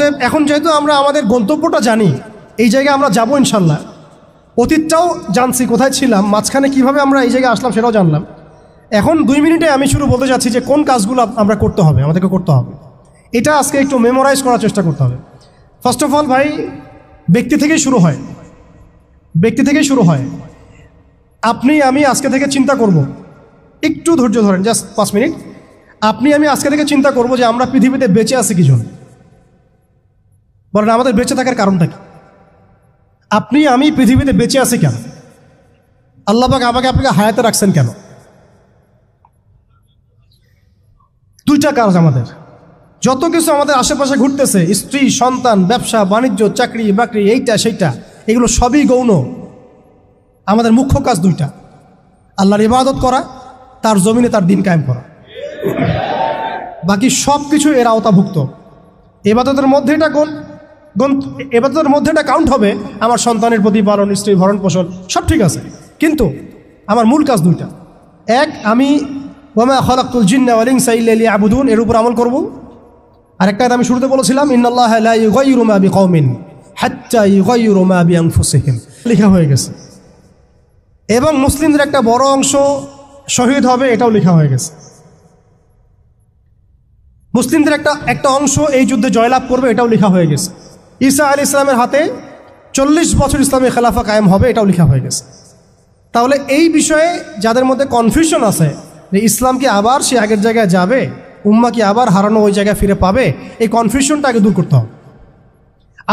অতএব এখন যেহেতু আমরা আমাদের গন্তব্যটা জানি, এই জায়গায় আমরা যাব ইনশাল্লাহ, অতীতটাও জানছি কোথায় ছিলাম, মাঝখানে কিভাবে আমরা এই জায়গায় আসলাম সেটাও জানলাম। এখন 2 মিনিটে আমি শুরু বলতে যাচ্ছি যে কোন কাজগুলো আমরা করতে হবে, আমাদেরকে করতে হবে। এটা আজকে একটু মেমোরাইজ করার চেষ্টা করতে হবে। ফার্স্ট অফ অল ভাই, ব্যক্তি থেকেই শুরু হয়, ব্যক্তি থেকেই শুরু হয়। আপনি আমি আজকে থেকে চিন্তা করব, একটু ধৈর্য ধরেন, জাস্ট 5 মিনিট। আপনি আমি আজকে থেকে চিন্তা করব যে আমরা পৃথিবীতে বেঁচে আছি কি জন্য, বলেন আমাদের বেঁচে থাকার কারণটা কি? আপনি আমি পৃথিবীতে বেঁচে আছি কেন? আল্লাহ পাক আমাকে আপনাকে হায়াতে রাখছেন কেন? 2টা কাজ আমাদের, যত কিছু আমাদের আশেপাশে ঘুরতেছে, স্ত্রী, সন্তান, ব্যবসা বাণিজ্য, চাকরি বাকরি, এইটা সেইটা, এগুলো সবই গৌণ। আমাদের মুখ্য কাজ 2টা, আল্লাহর ইবাদত করা, তার জমিনে তার দিন কায়েম করা। বাকি সব কিছু এর আওতাভুক্ত। ইবাদতের মধ্যে এটা এবাদতের মধ্যে এটা কাউন্ট হবে, আমার সন্তানের প্রতিপালন, স্ত্রী ভরণ পোষণ সব ঠিক আছে, কিন্তু আমার মূল কাজ 2টা। এক, আমি ওয়ামা খালাকতুল জিন্না ওয়াল ইনসা ইল্লা লিয়াবুদুন, এর উপর আমল করব। আরেকটা আমি শুরুতে বলেছিলাম, ইন্নাল্লাহা লা ইউগাইয়িরু মা বিকওমিন হাত্তা ইউগাইয়িরু মা বিআনফুসিহিম, লেখা হয়ে গেছে। এবং মুসলিমদের একটা বড় অংশ শহীদ হবে, এটাও লেখা হয়ে গেছে। মুসলিমদের একটা অংশ এই যুদ্ধে জয়লাভ করবে, এটাও লেখা হয়ে গেছে। ঈসা আলাইহিস সালামের হাতে 40 বছর ইসলামী খেলাফা কায়েম হবে, এটাও লেখা হয়ে গেছে। তাহলে এই বিষয়ে যাদের মধ্যে কনফিউশন আছে যে ইসলাম কি আবার সে আগের জায়গায় যাবে, উম্মাহ কি আবার হারানো ওই জায়গায় ফিরে পাবে, এই কনফিউশনটা আগে দূর করতে হবে।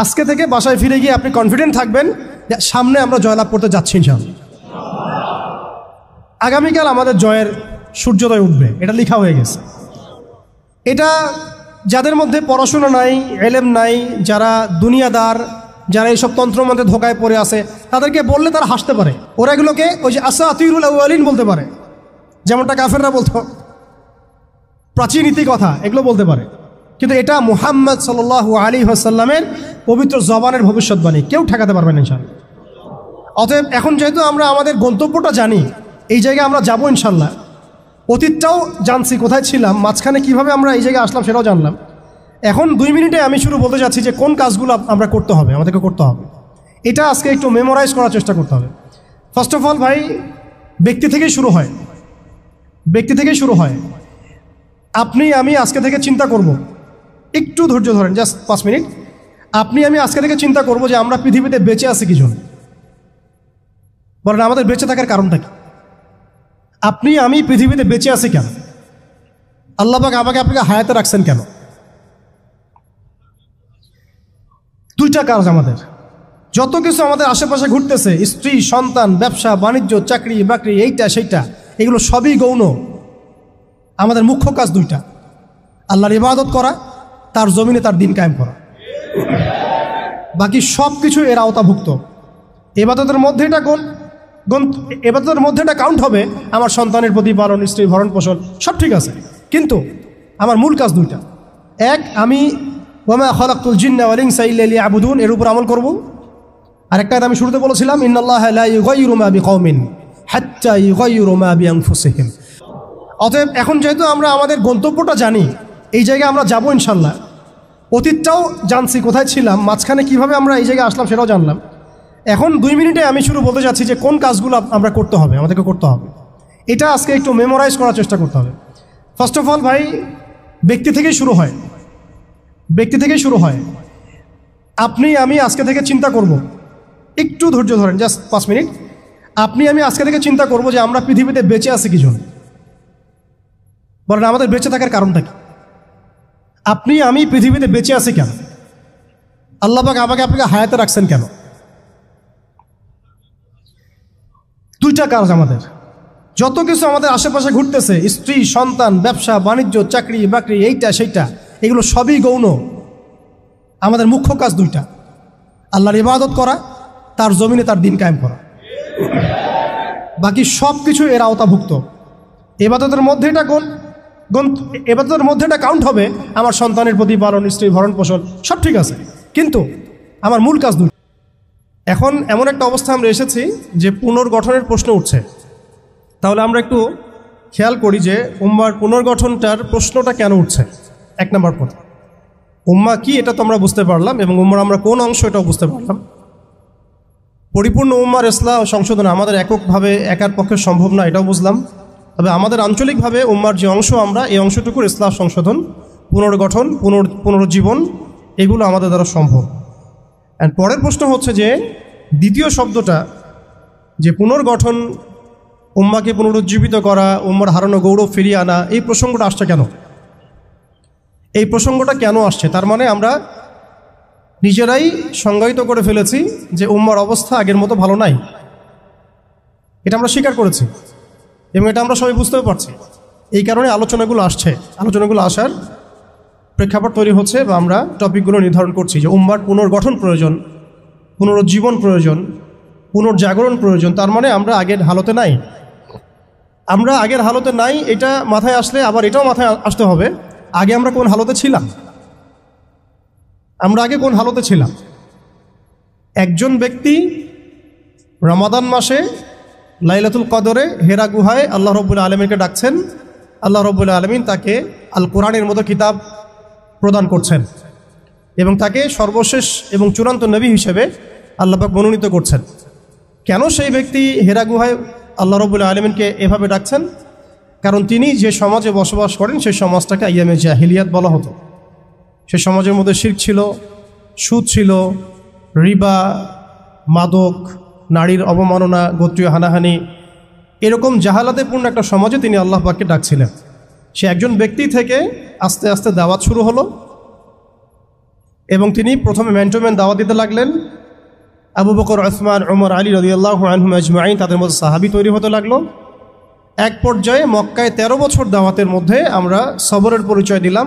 আজকে থেকে বাসায় ফিরে গিয়ে আপনি কনফিডেন্ট থাকবেন যে সামনে আমরা জয়লাভ করতে যাচ্ছি ইনশাআল্লাহ। আগামীকাল আমাদের জয়ের সূর্যোদয় উঠবে, এটা লেখা হয়ে গেছে। এটা যাদের মধ্যে পড়াশোনা নাই, এলেম নাই, যারা দুনিয়াদার, যারা এইসব তন্ত্রের মধ্যে ধোকায় পড়ে আছে, তাদেরকে বললে তারা হাসতে পারে। ওরা এগুলোকে ওই যে আসাতিরুল আউয়ালিন বলতে পারে, যেমনটা কাফেররা বলতো, প্রাচীন নীতি কথা, এগুলো বলতে পারে। কিন্তু এটা মুহাম্মদ সাল্লাল্লাহু আলাইহি ওয়াসাল্লামের পবিত্র জবানের ভবিষ্যৎবাণী, কেউ ঠেকাতে পারবে না ইনশাআল্লাহ। অতএব এখন যেহেতু আমরা আমাদের গন্তব্যটা জানি, এই জায়গায় আমরা যাব ইনশাআল্লাহ, অতীতটাও জানছি কোথায় ছিলাম, মাঝখানে কিভাবে আমরা এই জায়গায় আসলাম সেটাও জানলাম। এখন 2 মিনিটে আমি শুরু বলতে যাচ্ছি যে কোন কাজগুলো আমরা করতে হবে, আমাদেরকে করতে হবে। এটা আজকে একটু মেমোরাইজ করার চেষ্টা করতে হবে। ফার্স্ট অফ অল ভাই, ব্যক্তি থেকেই শুরু হয়, ব্যক্তি থেকেই শুরু হয়। আপনি আমি আজকে থেকে চিন্তা করব, একটু ধৈর্য ধরেন, জাস্ট 5 মিনিট। আপনি আমি আজকে থেকে চিন্তা করব যে আমরা পৃথিবীতে বেঁচে আছি কি জন্য, বলেন আমাদের বেঁচে থাকার কারণটা কি? আপনি আমি পৃথিবীতে বেঁচে আছি কেন? আল্লাহ পাক আমাকে আপনাকে হায়াতে রাখছেন কেন? 2টা কাজ আমাদের, যত কিছু আমাদের আশেপাশে ঘুরতেছে, স্ত্রী, সন্তান, ব্যবসা বাণিজ্য, চাকরি বাকরি, এইটা সেইটা, এগুলো সবই গৌণ। আমাদের মুখ্য কাজ 2টা, আল্লাহর ইবাদত করা, তার জমিনে তার দিন কায়েম করা। বাকি সব কিছু এর আওতাভুক্ত। ইবাদতের মধ্যে এটা কাউন্ট হবে, আমার সন্তানের প্রতিপালন, স্ত্রী ভরণ পোষণ সব ঠিক আছে, কিন্তু আমার মূল কাজ 2টা। এক, আমি ওয়ামা খালাকতুল জিন্না ওয়াল ইনসা ইল্লা লিয়াবুদুন, এর উপর আমল করব। আরেকটা আমি শুরুতে বলেছিলাম, ইন্নাল্লাহা লা ইউগাইয়িরু মা বিকওমিন হাত্তা ইউগাইয়িরু মা বিআনফুসিহিম। অতএব এখন যেহেতু আমরা আমাদের গন্তব্যটা জানি, এই জায়গায় আমরা যাব ইনশাআল্লাহ, অতীতটাও জানছি কোথায় ছিলাম, মাঝখানে কিভাবে আমরা এই জায়গায় আসলাম সেটাও জানলাম। এখন 2 মিনিটে আমি শুরু বলতে যাচ্ছি যে কোন কাজগুলো আমরা করতে হবে, আমাদেরকে করতে হবে। এটা আজকে একটু মেমোরাইজ করার চেষ্টা করতে হবে। ফার্স্ট অফ অল ভাই, ব্যক্তি থেকেই শুরু হয়, ব্যক্তি থেকেই শুরু হয়। আপনি আমি আজকে থেকে চিন্তা করব, একটু ধৈর্য ধরেন, জাস্ট 5 মিনিট। আপনি আমি আজকে থেকে চিন্তা করব যে আমরা পৃথিবীতে বেঁচে আছি কি জন্য, বলেন আমাদের বেঁচে থাকার কারণটা কি? আপনি আমি পৃথিবীতে বেঁচে আছি কেন? আল্লাহ পাক আমাকে আপনাকে হায়াতে রাখছেন কেন? 2টা কাজ আমাদের, যত কিছু আমাদের আশেপাশে ঘুরতেছে, স্ত্রী, সন্তান, ব্যবসা বাণিজ্য, চাকরি বাকরি, এইটা সেইটা, এগুলো সবই গৌণ। আমাদের মুখ্য কাজ 2টা, আল্লাহর ইবাদত করা, তার জমিনে তার দিন কায়েম করা। বাকি সব কিছু এর আওতাভুক্ত। ইবাদতের মধ্যে এটা কাউন্ট হবে, আমার সন্তানের প্রতিপালন, স্ত্রী ভরণ পোষণ সব ঠিক আছে, কিন্তু আমার মূল কাজ 2টা। এখন এমন একটা অবস্থা আমরা এসেছি যে পুনর্গঠনের প্রশ্ন উঠছে। তাহলে আমরা একটু খেয়াল করি যে উম্মার পুনর্গঠনটার প্রশ্নটা কেন উঠছে। 1 নম্বর কথা, উম্মাহ কি এটা তো আমরা বুঝতে পারলাম, এবং উম্মার আমরা কোন অংশ এটাও বুঝতে পারলাম। পরিপূর্ণ উম্মার ইসলাহ ও সংশোধন আমাদের এককভাবে একার পক্ষে সম্ভব না, এটাও বুঝলাম। তবে আমাদের আঞ্চলিকভাবে উম্মার যে অংশ, আমরা এই অংশটুকুর ইসলাহ সংশোধন, পুনর্গঠন, পুনরুজ্জীবন, এগুলো আমাদের দ্বারা সম্ভব। অ্যান্ড পরের প্রশ্ন হচ্ছে যে দ্বিতীয় শব্দটা, যে পুনর্গঠন, উম্মাকে পুনরুজ্জীবিত করা, উম্মার হারানো গৌরব ফিরিয়ে আনা, এই প্রসঙ্গটা আসছে কেন? এই প্রসঙ্গটা কেন আসছে? তার মানে আমরা নিজেরাই সংজ্ঞায়িত করে ফেলেছি যে উম্মার অবস্থা আগের মতো ভালো নাই। এটা আমরা স্বীকার করেছি এবং এটা আমরা সবাই বুঝতেও পারছি। এই কারণে আলোচনাগুলো আসছে, আলোচনাগুলো আসার প্রেক্ষাপট তৈরি হচ্ছে, বা আমরা টপিকগুলো নির্ধারণ করছি যে উম্মার পুনর্গঠন প্রয়োজন, পুনরুজ্জীবন প্রয়োজন, পুনর্জাগরণ প্রয়োজন। তার মানে আমরা আগের হালতে নাই। আমরা আগের হালতে নাই এটা মাথায় আসলে আবার এটাও মাথায় আসতে হবে, আগে আমরা কোন হালতে ছিলাম। আমরা আগে কোন হালতে ছিলাম? একজন ব্যক্তি রমাদান মাসে লাইলাতুল কদরে হেরা গুহায় আল্লাহ রব্বুল আলমিনকে ডাকছেন, আল্লাহ রব্বুল আলমিন তাকে আল কোরআনের মতো কিতাব প্রদান করছেন এবং তাকে সর্বশেষ এবং চূড়ান্ত নবী হিসেবে আল্লাহ পাক মনোনীত করছেন। কেন সেই ব্যক্তি হেরা গুহায় আল্লাহ রব্বুল আলমিনকে এভাবে ডাকছেন? কারণ তিনি যে সমাজে বসবাস করেন সেই সমাজটাকে আইয়ামে জাহিলিয়াত বলা হতো। সে সমাজের মধ্যে শিরক ছিল, সুদ ছিল, রিবা, মাদক, নারীর অবমাননা, গোত্রীয় হানাহানি, এরকম জাহালাতেপূর্ণ একটা সমাজে তিনি আল্লাহ পাককে ডাকছিলেন। সে একজন ব্যক্তি থেকে আস্তে আস্তে দাওয়াত শুরু হলো এবং তিনি প্রথমে ম্যান টু ম্যান দাওয়াত দিতে লাগলেন। আবু বকর, উসমান, ওমর, আলী রাদিয়াল্লাহু আনহুম আজমাইন, তাদের মধ্যে সাহাবী তৈরি হতে লাগলো। এক পর্যায়ে মক্কায় 13 বছর দাওয়াতের মধ্যে আমরা সবরের পরিচয় দিলাম,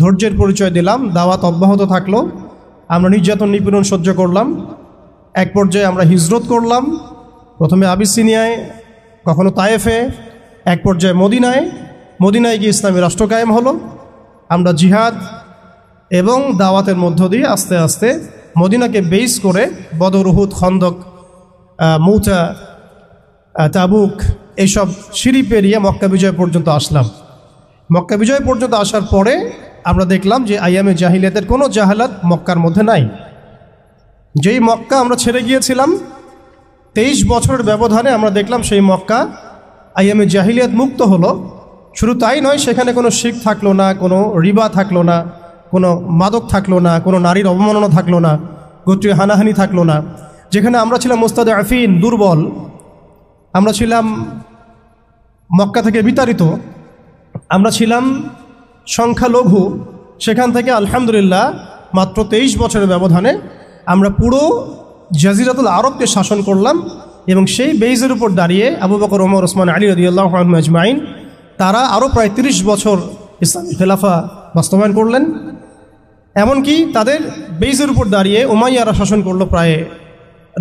ধৈর্যের পরিচয় দিলাম, দাওয়াত অব্যাহত থাকলো, আমরা নির্যাতন নিপীড়ন সহ্য করলাম। এক পর্যায়ে আমরা হিজরত করলাম, প্রথমে আবিসিনিয়ায়, কখনো তায়েফে, এক পর্যায়ে মদিনায় গিয়ে ইসলামী রাষ্ট্র কায়েম হলো। আমরা জিহাদ এবং দাওয়াতের মধ্য দিয়ে আস্তে আস্তে মদিনাকে বেস করে বদর, উহুদ, খন্দক, মৌতা, তাবুক, এইসব সিঁড়ি পেরিয়ে মক্কা বিজয় পর্যন্ত আসলাম। মক্কা বিজয় পর্যন্ত আসার পরে আমরা দেখলাম যে আইয়ামে জাহিলিয়াতের কোনো জাহালাত মক্কার মধ্যে নাই। যেই মক্কা আমরা ছেড়ে গিয়েছিলাম 23 বছরের ব্যবধানে আমরা দেখলাম সেই মক্কা আইয়ামে জাহিলিয়াত মুক্ত হলো। শুধু তাই নয়, সেখানে কোনো শিরক থাকলো না, কোনো রিবা থাকলো না, কোনো মাদক থাকলো না, কোনো নারীর অবমাননা থাকলো না, গোত্রীয় হানাহানি থাকলো না। যেখানে আমরা ছিলাম মুস্তাদআফিন, দুর্বল, আমরা ছিলাম মক্কা থেকে বিতাড়িত, আমরা ছিলাম সংখ্যালঘু, সেখান থেকে আলহামদুলিল্লাহ মাত্র 23 বছরের ব্যবধানে আমরা পুরো জাজিরাতুল আরবকে শাসন করলাম। এবং সেই বেইজের উপর দাঁড়িয়ে আবু বকর, ওমর, ওসমান, আলী রাদিয়াল্লাহু আনহুম আজমাইন, তারা আরও প্রায় 30 বছর ইসলামী খেলাফা বাস্তবায়ন করলেন। এমনকি তাদের বেইজের উপর দাঁড়িয়ে উমাইয়ারা শাসন করলো প্রায়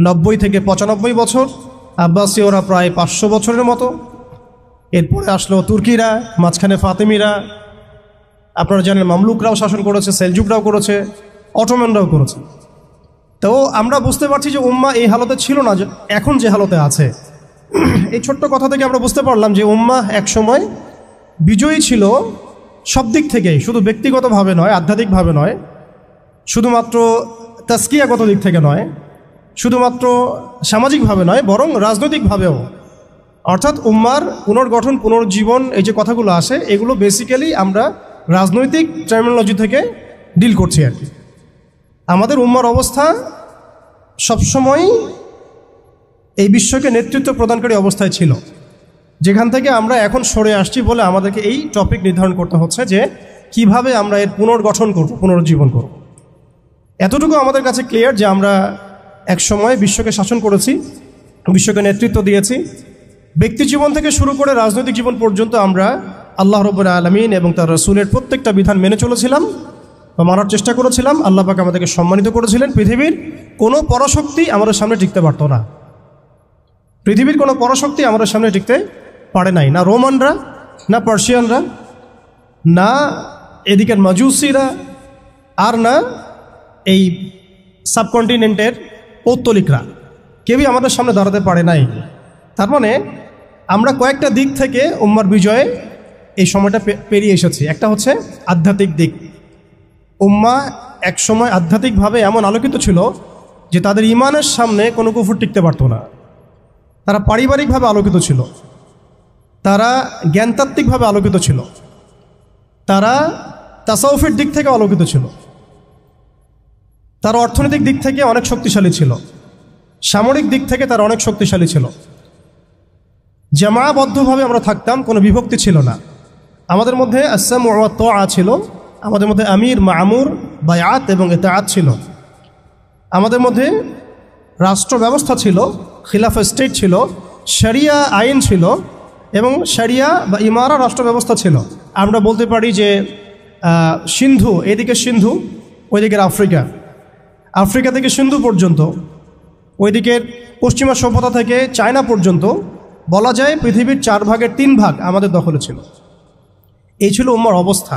90 থেকে 95 বছর, আব্বাসীয়রা প্রায় 500 বছরের মতো। এরপরে আসলো তুর্কিরা, মাঝখানে ফাতেমিরা, আপনারা জানেন মামলুকরাও শাসন করেছে, সেলজুকরাও করেছে, অটোম্যানরাও করেছে। তো আমরা বুঝতে পারছি যে উম্মাহ এই হালতে ছিল না এখন যে হালতে আছে। এই ছোট্ট কথা থেকে আমরা বুঝতে পারলাম যে উম্মাহ একসময় বিজয়ী ছিল সব দিক থেকেই, শুধু ব্যক্তিগতভাবে নয়, আধ্যাত্মিকভাবে নয়, শুধুমাত্র তাজকিয়াগত দিক থেকে নয়, শুধুমাত্র সামাজিকভাবে নয়, বরং রাজনৈতিকভাবেও। অর্থাৎ উম্মার পুনর্গঠন, পুনর্জীবন, এই যে কথাগুলো আসে, এগুলো বেসিক্যালি আমরা রাজনৈতিক টার্মিনোলজি থেকে ডিল করছি আর কি। আমাদের উম্মার অবস্থা সবসময় এই বিশ্বকে নেতৃত্ব প্রদানকারী অবস্থায় ছিল, যেখান থেকে আমরা এখন সরে আসছি বলে আমাদেরকে এই টপিক নির্ধারণ করতে হচ্ছে যে কিভাবে আমরা এর পুনর্গঠন করব, পুনরুজ্জীবন করব। এতটুকু আমাদের কাছে ক্লিয়ার যে আমরা এক সময় বিশ্বকে শাসন করেছি, বিশ্বকে নেতৃত্ব দিয়েছি। ব্যক্তি জীবন থেকে শুরু করে রাজনৈতিক জীবন পর্যন্ত আমরা আল্লাহ রাব্বুল আলামিন এবং তার রাসূলের প্রত্যেকটা বিধান মেনে চলেছিলাম বা মানার চেষ্টা করেছিলাম। আল্লাহ পাক আমাদেরকে সম্মানিত করেছিলেন। পৃথিবীর কোনো পরাশক্তি আমাদের সামনে টিকতে পারত না, পৃথিবীর কোনো পরাশক্তি আমাদের সামনে টিকতে পারে নাই, না রোমানরা, না পার্সিয়ানরা, না এদিকের মাজুসিরা, আর না এই সাবকন্টিনেন্টের পৌত্তলিকরা, কেউই আমাদের সামনে দাঁড়াতে পারে নাই। তার মানে আমরা কয়েকটা দিক থেকে উম্মার বিজয়ে এই সময়টা পেরিয়ে এসেছি। একটা হচ্ছে আধ্যাত্মিক দিক, উম্মাহ একসময় আধ্যাত্মিকভাবে এমন আলোকিত ছিল যে তাদের ঈমানের সামনে কোনো কুফর টিকতে পারত না। তারা পারিবারিকভাবে আলোকিত ছিল, তারা জ্ঞানতাত্ত্বিকভাবে আলোকিত ছিল, তারা তাসাউফের দিক থেকে আলোকিত ছিল, তারা অর্থনৈতিক দিক থেকে অনেক শক্তিশালী ছিল, সামরিক দিক থেকে তারা অনেক শক্তিশালী ছিল। জামাবদ্ধভাবে আমরা থাকতাম, কোনো বিভক্তি ছিল না। আমাদের মধ্যে আসসামু ওয়া তাআ ছিল, আমাদের মধ্যে আমির মামুর বায়াত এবং ইতাআত ছিল, আমাদের মধ্যে রাষ্ট্র ব্যবস্থা ছিল, খিলাফা স্টেট ছিল, শরিয়া আইন ছিল এবং শরিয়া বা ইমারা রাষ্ট্র ব্যবস্থা ছিল। আমরা বলতে পারি যে সিন্ধু, এদিকে সিন্ধু, ওইদিকের আফ্রিকা, আফ্রিকা থেকে সিন্ধু পর্যন্ত, ওইদিকের পশ্চিমা সভ্যতা থেকে চায়না পর্যন্ত বলা যায় পৃথিবীর 4 ভাগের 3 ভাগ আমাদের দখলে ছিল। এই ছিল উম্মার অবস্থা।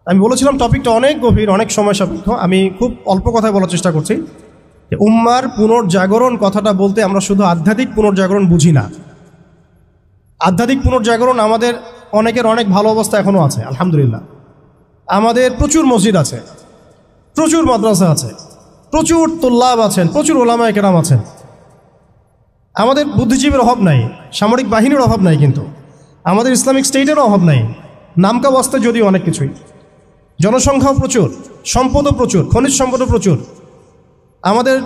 আমি বলেছিলাম টপিকটা অনেক গভীর, অনেক সময় সাপেক্ষ। আমি খুব অল্প কথায় বলার চেষ্টা করছি যে উম্মার পুনর্জাগরণ কথাটা বলতে আমরা শুধু আধ্যাত্মিক পুনর্জাগরণ বুঝি না। আধ্যাত্মিক পুনর্জাগরণ আমাদের অনেকের অনেক ভালো অবস্থা এখনও আছে, আলহামদুলিল্লাহ। আমাদের প্রচুর মসজিদ আছে, প্রচুর মাদ্রাসা আছে, প্রচুর তুল্লাব আছেন, প্রচুর ওলামায়ে কেরাম আছেন। আমাদের বুদ্ধিজীবীর অভাব নাই, সামরিক বাহিনীর অভাব নাই, কিন্তু আমাদের ইসলামিক স্টেটেরও অভাব নাই। নামকা বাস্তে যদিও অনেক কিছুই, জনসংখ্যাও প্রচুর, সম্পদও প্রচুর, খনিজ সম্পদও প্রচুর। আমাদের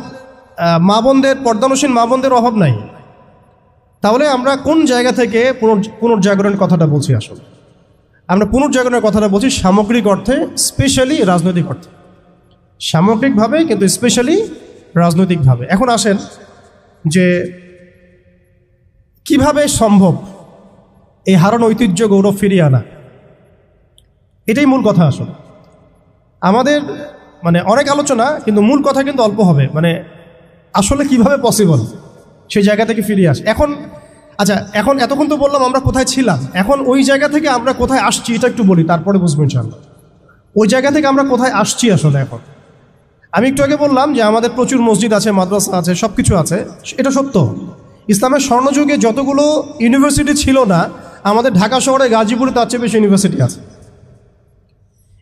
মা বোনদের, পর্দানসীন মা বোনদের অভাব নাই। তাহলে আমরা কোন জায়গা থেকে পুনর্জাগরণের কথাটা বলছি? আসলে আমরা পুনর্জাগরণের কথাটা বলছি সামগ্রিক অর্থে, স্পেশালি রাজনৈতিক অর্থে, সামগ্রিকভাবে কিন্তু স্পেশালি রাজনৈতিকভাবে। এখন আসেন যে কিভাবে সম্ভব এই হারানো ঐতিহ্য গৌরব ফিরিয়ে আনা, এটাই মূল কথা। আসলে আমাদের অনেক আলোচনা, কিন্তু মূল কথা কিন্তু অল্প হবে। আসলে কিভাবে পসিবল সেই জায়গা থেকে ফিরিয়ে আসে। এখন এতক্ষণ তো বললাম আমরা কোথায় ছিলাম, এখন ওই জায়গা থেকে আমরা কোথায় আসছি এটা একটু বলি, তারপরে বুঝবো ইনশাআল্লাহ ওই জায়গা থেকে আমরা কোথায় আসছি। আসলে এখন আমি একটু আগে বললাম যে আমাদের প্রচুর মসজিদ আছে, মাদ্রাসা আছে, সব কিছু আছে, এটা সত্য। ইসলামের স্বর্ণযুগে যতগুলো ইউনিভার্সিটি ছিল না, আমাদের ঢাকা শহরে গাজীপুরে তার চেয়ে বেশি ইউনিভার্সিটি আছে।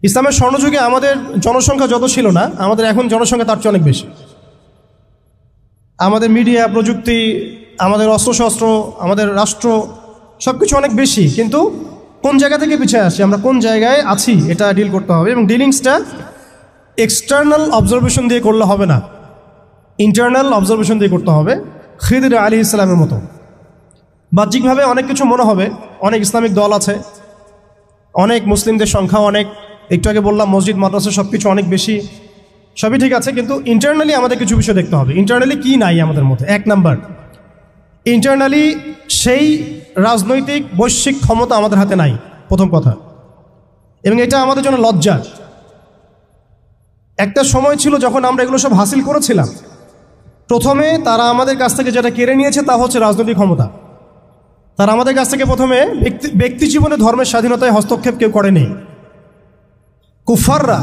ইসলামের স্বর্ণযুগে আমাদের জনসংখ্যা যত ছিল না, আমাদের এখন জনসংখ্যা তার চেয়ে অনেক বেশি। আমাদের মিডিয়া, প্রযুক্তি, আমাদের অস্ত্রশস্ত্র, আমাদের রাষ্ট্র, সব কিছু অনেক বেশি। কিন্তু কোন জায়গা থেকে পিছিয়ে আসি, আমরা কোন জায়গায় আছি, এটা ডিল করতে হবে। এবং ডিলিংসটা এক্সটার্নাল অবজারভেশন দিয়ে করলে হবে না, ইন্টারনাল অবজারভেশন দিয়ে করতে হবে। খিদির আলাইহিস সালামের মতো বাহ্যিকভাবে অনেক কিছু মনে হবে, অনেক ইসলামিক দল আছে, অনেক মুসলিমদের সংখ্যা অনেক, একটু আগে বললাম মসজিদ মাদ্রাসা সব কিছু অনেক বেশি, সবই ঠিক আছে। কিন্তু ইন্টারনালি আমাদের কিছু বিষয় দেখতে হবে। ইন্টারনালি কি নাই আমাদের মধ্যে? 1 নাম্বার, ইন্টারনালি সেই রাজনৈতিক বৈশ্বিক ক্ষমতা আমাদের হাতে নাই, প্রথম কথা। এবং এটা আমাদের জন্য লজ্জা। একটা সময় ছিল যখন আমরা এগুলো সব হাসিল করেছিলাম, প্রথমে তারা আমাদের কাছ থেকে যেটা কেড়ে নিয়েছে তা হচ্ছে রাজনৈতিক ক্ষমতা। তারা আমাদের কাছ থেকে প্রথমে ব্যক্তি জীবনে ধর্মের স্বাধীনতায় হস্তক্ষেপ কেউ করেনি। কুফাররা,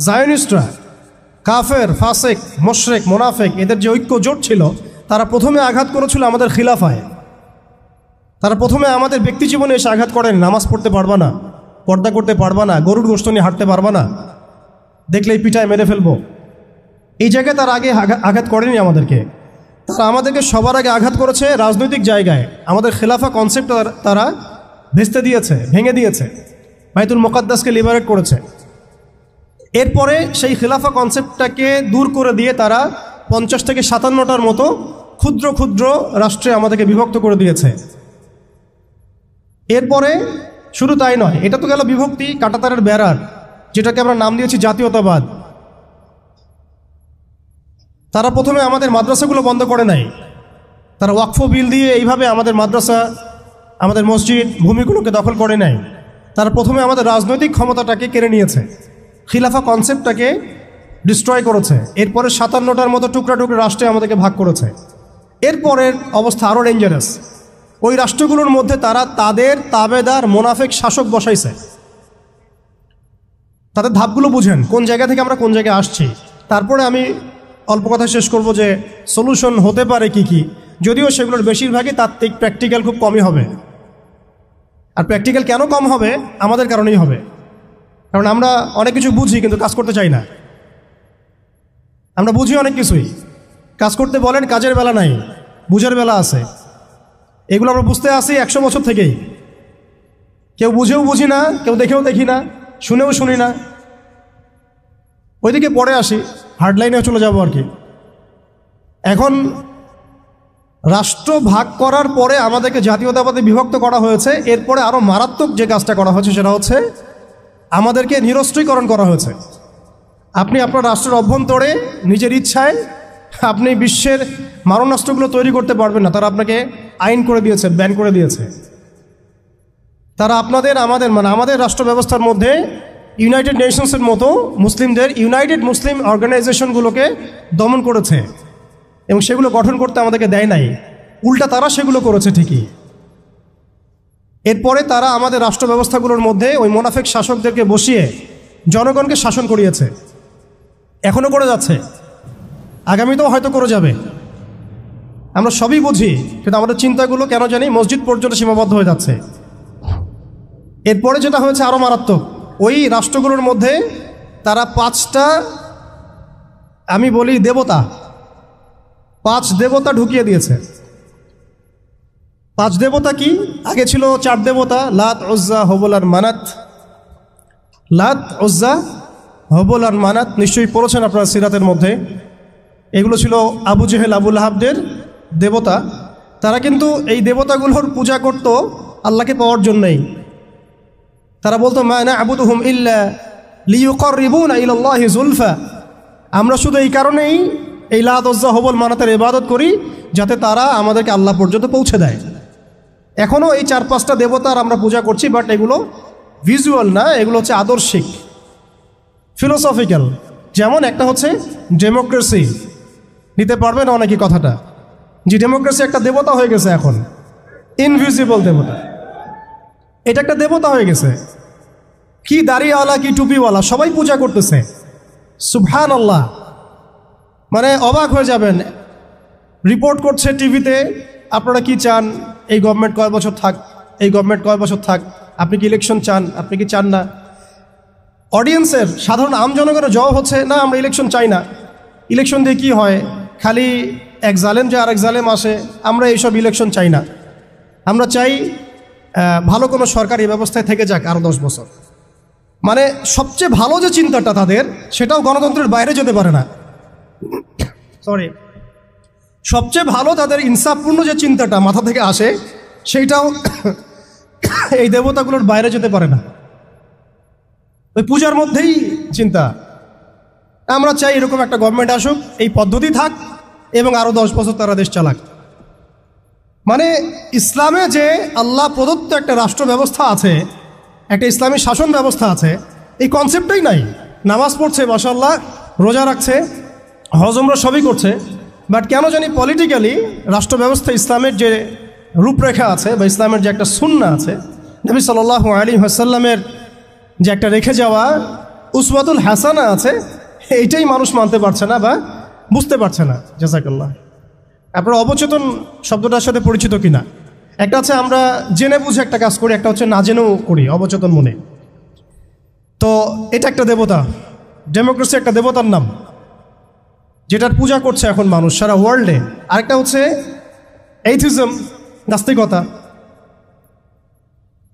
জায়নিস্টরা, কাফের, ফাসেক, মুশরিক, মুনাফিক, এদের যে ঐক্য জোট ছিল, তারা প্রথমে আঘাত করেছিল আমাদের খিলাফায়। তারা প্রথমে আমাদের ব্যক্তি জীবনে এসে আঘাত করেন, নামাজ পড়তে পারবা না, পর্দা করতে পারবা না, গরুর গোশত নিয়ে হাঁটতে পারবা না, দেখলেই পিঠায় মেরে ফেলবো, এই জায়গায় তারা আগে আঘাত করেনি আমাদেরকে। তারা আমাদেরকে সবার আগে আঘাত করেছে রাজনৈতিক জায়গায়। আমাদের খেলাফা কনসেপ্ট তারা ভেস্তে দিয়েছে, ভেঙে দিয়েছে, বাইতুল মুকাদ্দাসকে লিবারেট করেছে। এরপরে সেই খেলাফা কনসেপ্টটাকে দূর করে দিয়ে তারা 50 থেকে 57টার মতো ক্ষুদ্র ক্ষুদ্র রাষ্ট্রে আমাদেরকে বিভক্ত করে দিয়েছে। এরপরে শুধু তাই নয়, এটা তো গেল বিভক্তি, কাঁটাতারের বেড়ার, যেটাকে আমরা নাম দিয়েছি জাতীয়তাবাদ। তারা প্রথমে আমাদের মাদ্রাসাগুলো বন্ধ করে নাই, তারা ওয়াকফ বিল দিয়ে এইভাবে আমাদের মাদ্রাসা, আমাদের মসজিদ, ভূমিগুলোকে দখল করে নাই। তারা প্রথমে আমাদের রাজনৈতিক ক্ষমতাটাকে কেড়ে নিয়েছে, খিলাফা কনসেপ্টটাকে ডিস্ট্রয় করেছে। এরপরে 57টার মতো টুকরা টুকরা রাষ্ট্রে আমাদেরকে ভাগ করেছে। এরপরের অবস্থা আরও ডেঞ্জারাস। ওই রাষ্ট্রগুলোর মধ্যে তারা তাদের তাবেদার মোনাফেক শাসক বসাইছে। তাদের ধাপগুলো বুঝেন, কোন জায়গা থেকে আমরা কোন জায়গায় আসছি। তারপরে আমি অল্প কথা শেষ করব যে সলিউশন হতে পারে কি কি, যদিও সেগুলোর বেশিরভাগই তাত্ত্বিক, প্র্যাকটিক্যাল খুব কমই হবে। আর প্র্যাকটিক্যাল কেন কম হবে? আমাদের কারণেই হবে। কারণ আমরা অনেক কিছু বুঝি কিন্তু কাজ করতে চাই না। আমরা বুঝি অনেক কিছুই, কাজ করতে বলেন কাজের বেলা নাই, বুঝার বেলা আছে। এগুলো আমরা বুঝতে আসি 100 বছর থেকেই। কেউ বুঝেও বুঝি না, কেউ দেখেও দেখি না, শুনেও শুনি না। ওইদিকে পরে আসি, হার্ডলাইনে চলে যাব আর কি। এখন রাষ্ট্র ভাগ করার পরে আমাদেরকে জাতীয়তাবাদে বিভক্ত করা হয়েছে। এরপরে আরও মারাত্মক যে কাজটা করা হয়েছে সেটা হচ্ছে আমাদেরকে নিরস্ত্রীকরণ করা হয়েছে। আপনি আপনার রাষ্ট্রের অভ্যন্তরে নিজের ইচ্ছায় আপনি বিশ্বের মারণাস্ত্রগুলো তৈরি করতে পারবেন না। তারা আপনাকে আইন করে দিয়েছে, ব্যান করে দিয়েছে। তারা আমাদের রাষ্ট্র ব্যবস্থার মধ্যে ইউনাইটেড নেশনসের মতো মুসলিমদের ইউনাইটেড মুসলিম অর্গানাইজেশনগুলোকে দমন করেছে এবং সেগুলো গঠন করতে আমাদেরকে দেয় নাই। উল্টা তারা সেগুলো করেছে ঠিকই। এরপরে তারা আমাদের রাষ্ট্র ব্যবস্থাগুলোর মধ্যে ওই মোনাফেক শাসকদেরকে বসিয়ে জনগণকে শাসন করিয়েছে। এখনও করে যাচ্ছে, আগামীতেও হয়তো করে যাবে। আমরা সবই বুঝি, কিন্তু আমাদের চিন্তাগুলো কেন জানি মসজিদ পর্যন্ত সীমাবদ্ধ হয়ে যাচ্ছে। এরপরে যেটা হয়েছে আরও মারাত্মক, ওই রাষ্ট্রগুলোর মধ্যে তারা 5টা আমি বলি দেবতা, 5 দেবতা ঢুকিয়ে দিয়েছে। 5 দেবতা কি? আগে ছিল 4 দেবতা, লাত, উজ্জা, হবল আর মানাত। লাত, উজ্জা, হবল আর মানাত নিশ্চয়ই পড়েছেন আপনারা সিরাতের মধ্যে। এগুলো ছিল আবু জেহেল, আবু লাহাবদের দেবতা। তারা কিন্তু এই দেবতাগুলোর পূজা করত আল্লাহকে পাওয়ার জন্যই। তারা বলতো মা না'বুদুহুম ইল্লা লিয়ুকাররিবুনা ইলাল্লাহি যুলফা। আমরা শুধু এই কারণেই এই লাত, উজ্জা, হবল, মানাতের ইবাদত করি যাতে তারা আমাদেরকে আল্লাহ পর্যন্ত পৌঁছে দেয়। এখনও এই 4-5টা দেবতার আমরা পূজা করছি, বাট এগুলো ভিজুয়াল না, এগুলো হচ্ছে আদর্শিক, ফিলোসফিক্যাল। যেমন একটা হচ্ছে ডেমোক্রেসি। নিতে পারবে না অনেকে কথাটা, যে ডেমোক্রেসি একটা দেবতা হয়ে গেছে এখন, ইনভিজিবল দেবতা। এটা একটা দেবতা হয়ে গেছে। কি দাড়িওয়ালা, কি টুপিওয়ালা, সবাই পূজা করতেছে। সুবহানাল্লাহ, মানে অবাক হয়ে যাবেন। রিপোর্ট করছে টিভিতে, আপনারা কি চান, এই গভর্নমেন্ট কয় বছর থাক, এই গভর্নমেন্ট কয় বছর থাক, আপনি কি ইলেকশন চান, আপনি কি চান না। অডিয়েন্সের, সাধারণ আম জনগণের জবাব হচ্ছে না, আমরা ইলেকশন চাই না। ইলেকশন দিয়ে কি হয়, খালি এক জালেম যে আরেক জালেম আসে, আমরা এইসব ইলেকশন চাই না। আমরা চাই ভালো কোনো সরকারি ব্যবস্থায় থেকে যাক আরও 10 বছর। মানে সবচেয়ে ভালো যে চিন্তাটা তাদের, সেটাও গণতন্ত্রের বাইরে যেতে পারে না। সরি, সবচেয়ে ভালো তাদের ইনসাফপূর্ণ যে চিন্তাটা মাথা থেকে আসে, সেইটাও এই দেবতাগুলোর বাইরে যেতে পারে না। ওই পূজার মধ্যেই চিন্তা। আমরা চাই এরকম একটা গভর্নমেন্ট আসুক, এই পদ্ধতি থাক এবং আরও 10 বছর তারা দেশ চালাক। মানে ইসলামে যে আল্লাহ প্রদত্ত একটা রাষ্ট্র ব্যবস্থা আছে, একটা ইসলামী শাসন ব্যবস্থা আছে, এই কনসেপ্টটাই নাই। নামাজ পড়ছে মাশাআল্লাহ, রোজা রাখছে, হজ উমরা সবই করছে, বাট কেন জানি পলিটিক্যালি রাষ্ট্র ব্যবস্থা ইসলামের যে রূপরেখা আছে বা ইসলামের যে একটা সুন্নাহ আছে, নবী সাল্লাল্লাহু আলাইহি ওয়াসাল্লামের যে একটা রেখে যাওয়া উসওয়াতুল হাসানা আছে, এইটাই মানুষ মানতে পারছে না বা বুঝতে পারছে না। জাযাকাল্লাহ। আপনারা অবচেতন শব্দটার সাথে পরিচিত কিনা? একটা হচ্ছে আমরা জেনে বুঝে একটা কাজ করি, একটা হচ্ছে না জেনেও করি, অবচেতন মনে। তো এটা একটা দেবতা, ডেমোক্রেসি একটা দেবতার নাম, যেটার পূজা করছে এখন মানুষ সারা ওয়ার্ল্ডে। আরেকটা হচ্ছে এইথিজম, নাস্তিকতা।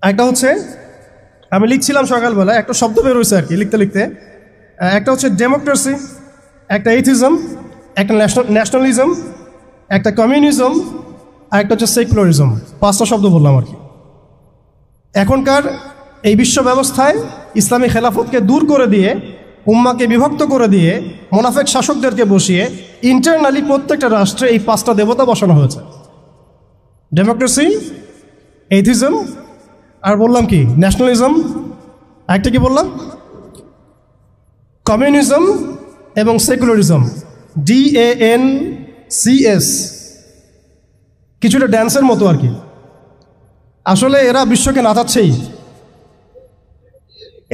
একটা হচ্ছে, আমি লিখছিলাম সকালবেলা, একটা শব্দ বের হয়েছে আর কি লিখতে লিখতে। একটা হচ্ছে ডেমোক্রেসি, একটা এইথিজম, একটা ন্যাশনালিজম, একটা কমিউনিজম, আর একটা হচ্ছে সেকুলারিজম। 5টা শব্দ বললাম আর কি। এখনকার এই বিশ্ব ব্যবস্থায় ইসলামী খেলাফতকে দূর করে দিয়ে, উম্মাকে বিভক্ত করে দিয়ে, মোনাফেক শাসকদেরকে বসিয়ে ইন্টারনালি প্রত্যেকটা রাষ্ট্রে এই 5টা দেবতা বসানো হয়েছে। ডেমোক্রেসি, এইথিজম, আর বললাম কি ন্যাশনালিজম, একটা কি বললাম, কমিউনিজম এবং সেকুলারিজম। DANCS, কিছুটা ড্যান্সের মতো আর কি। আসলে এরা বিশ্বকে নাচাচ্ছেই,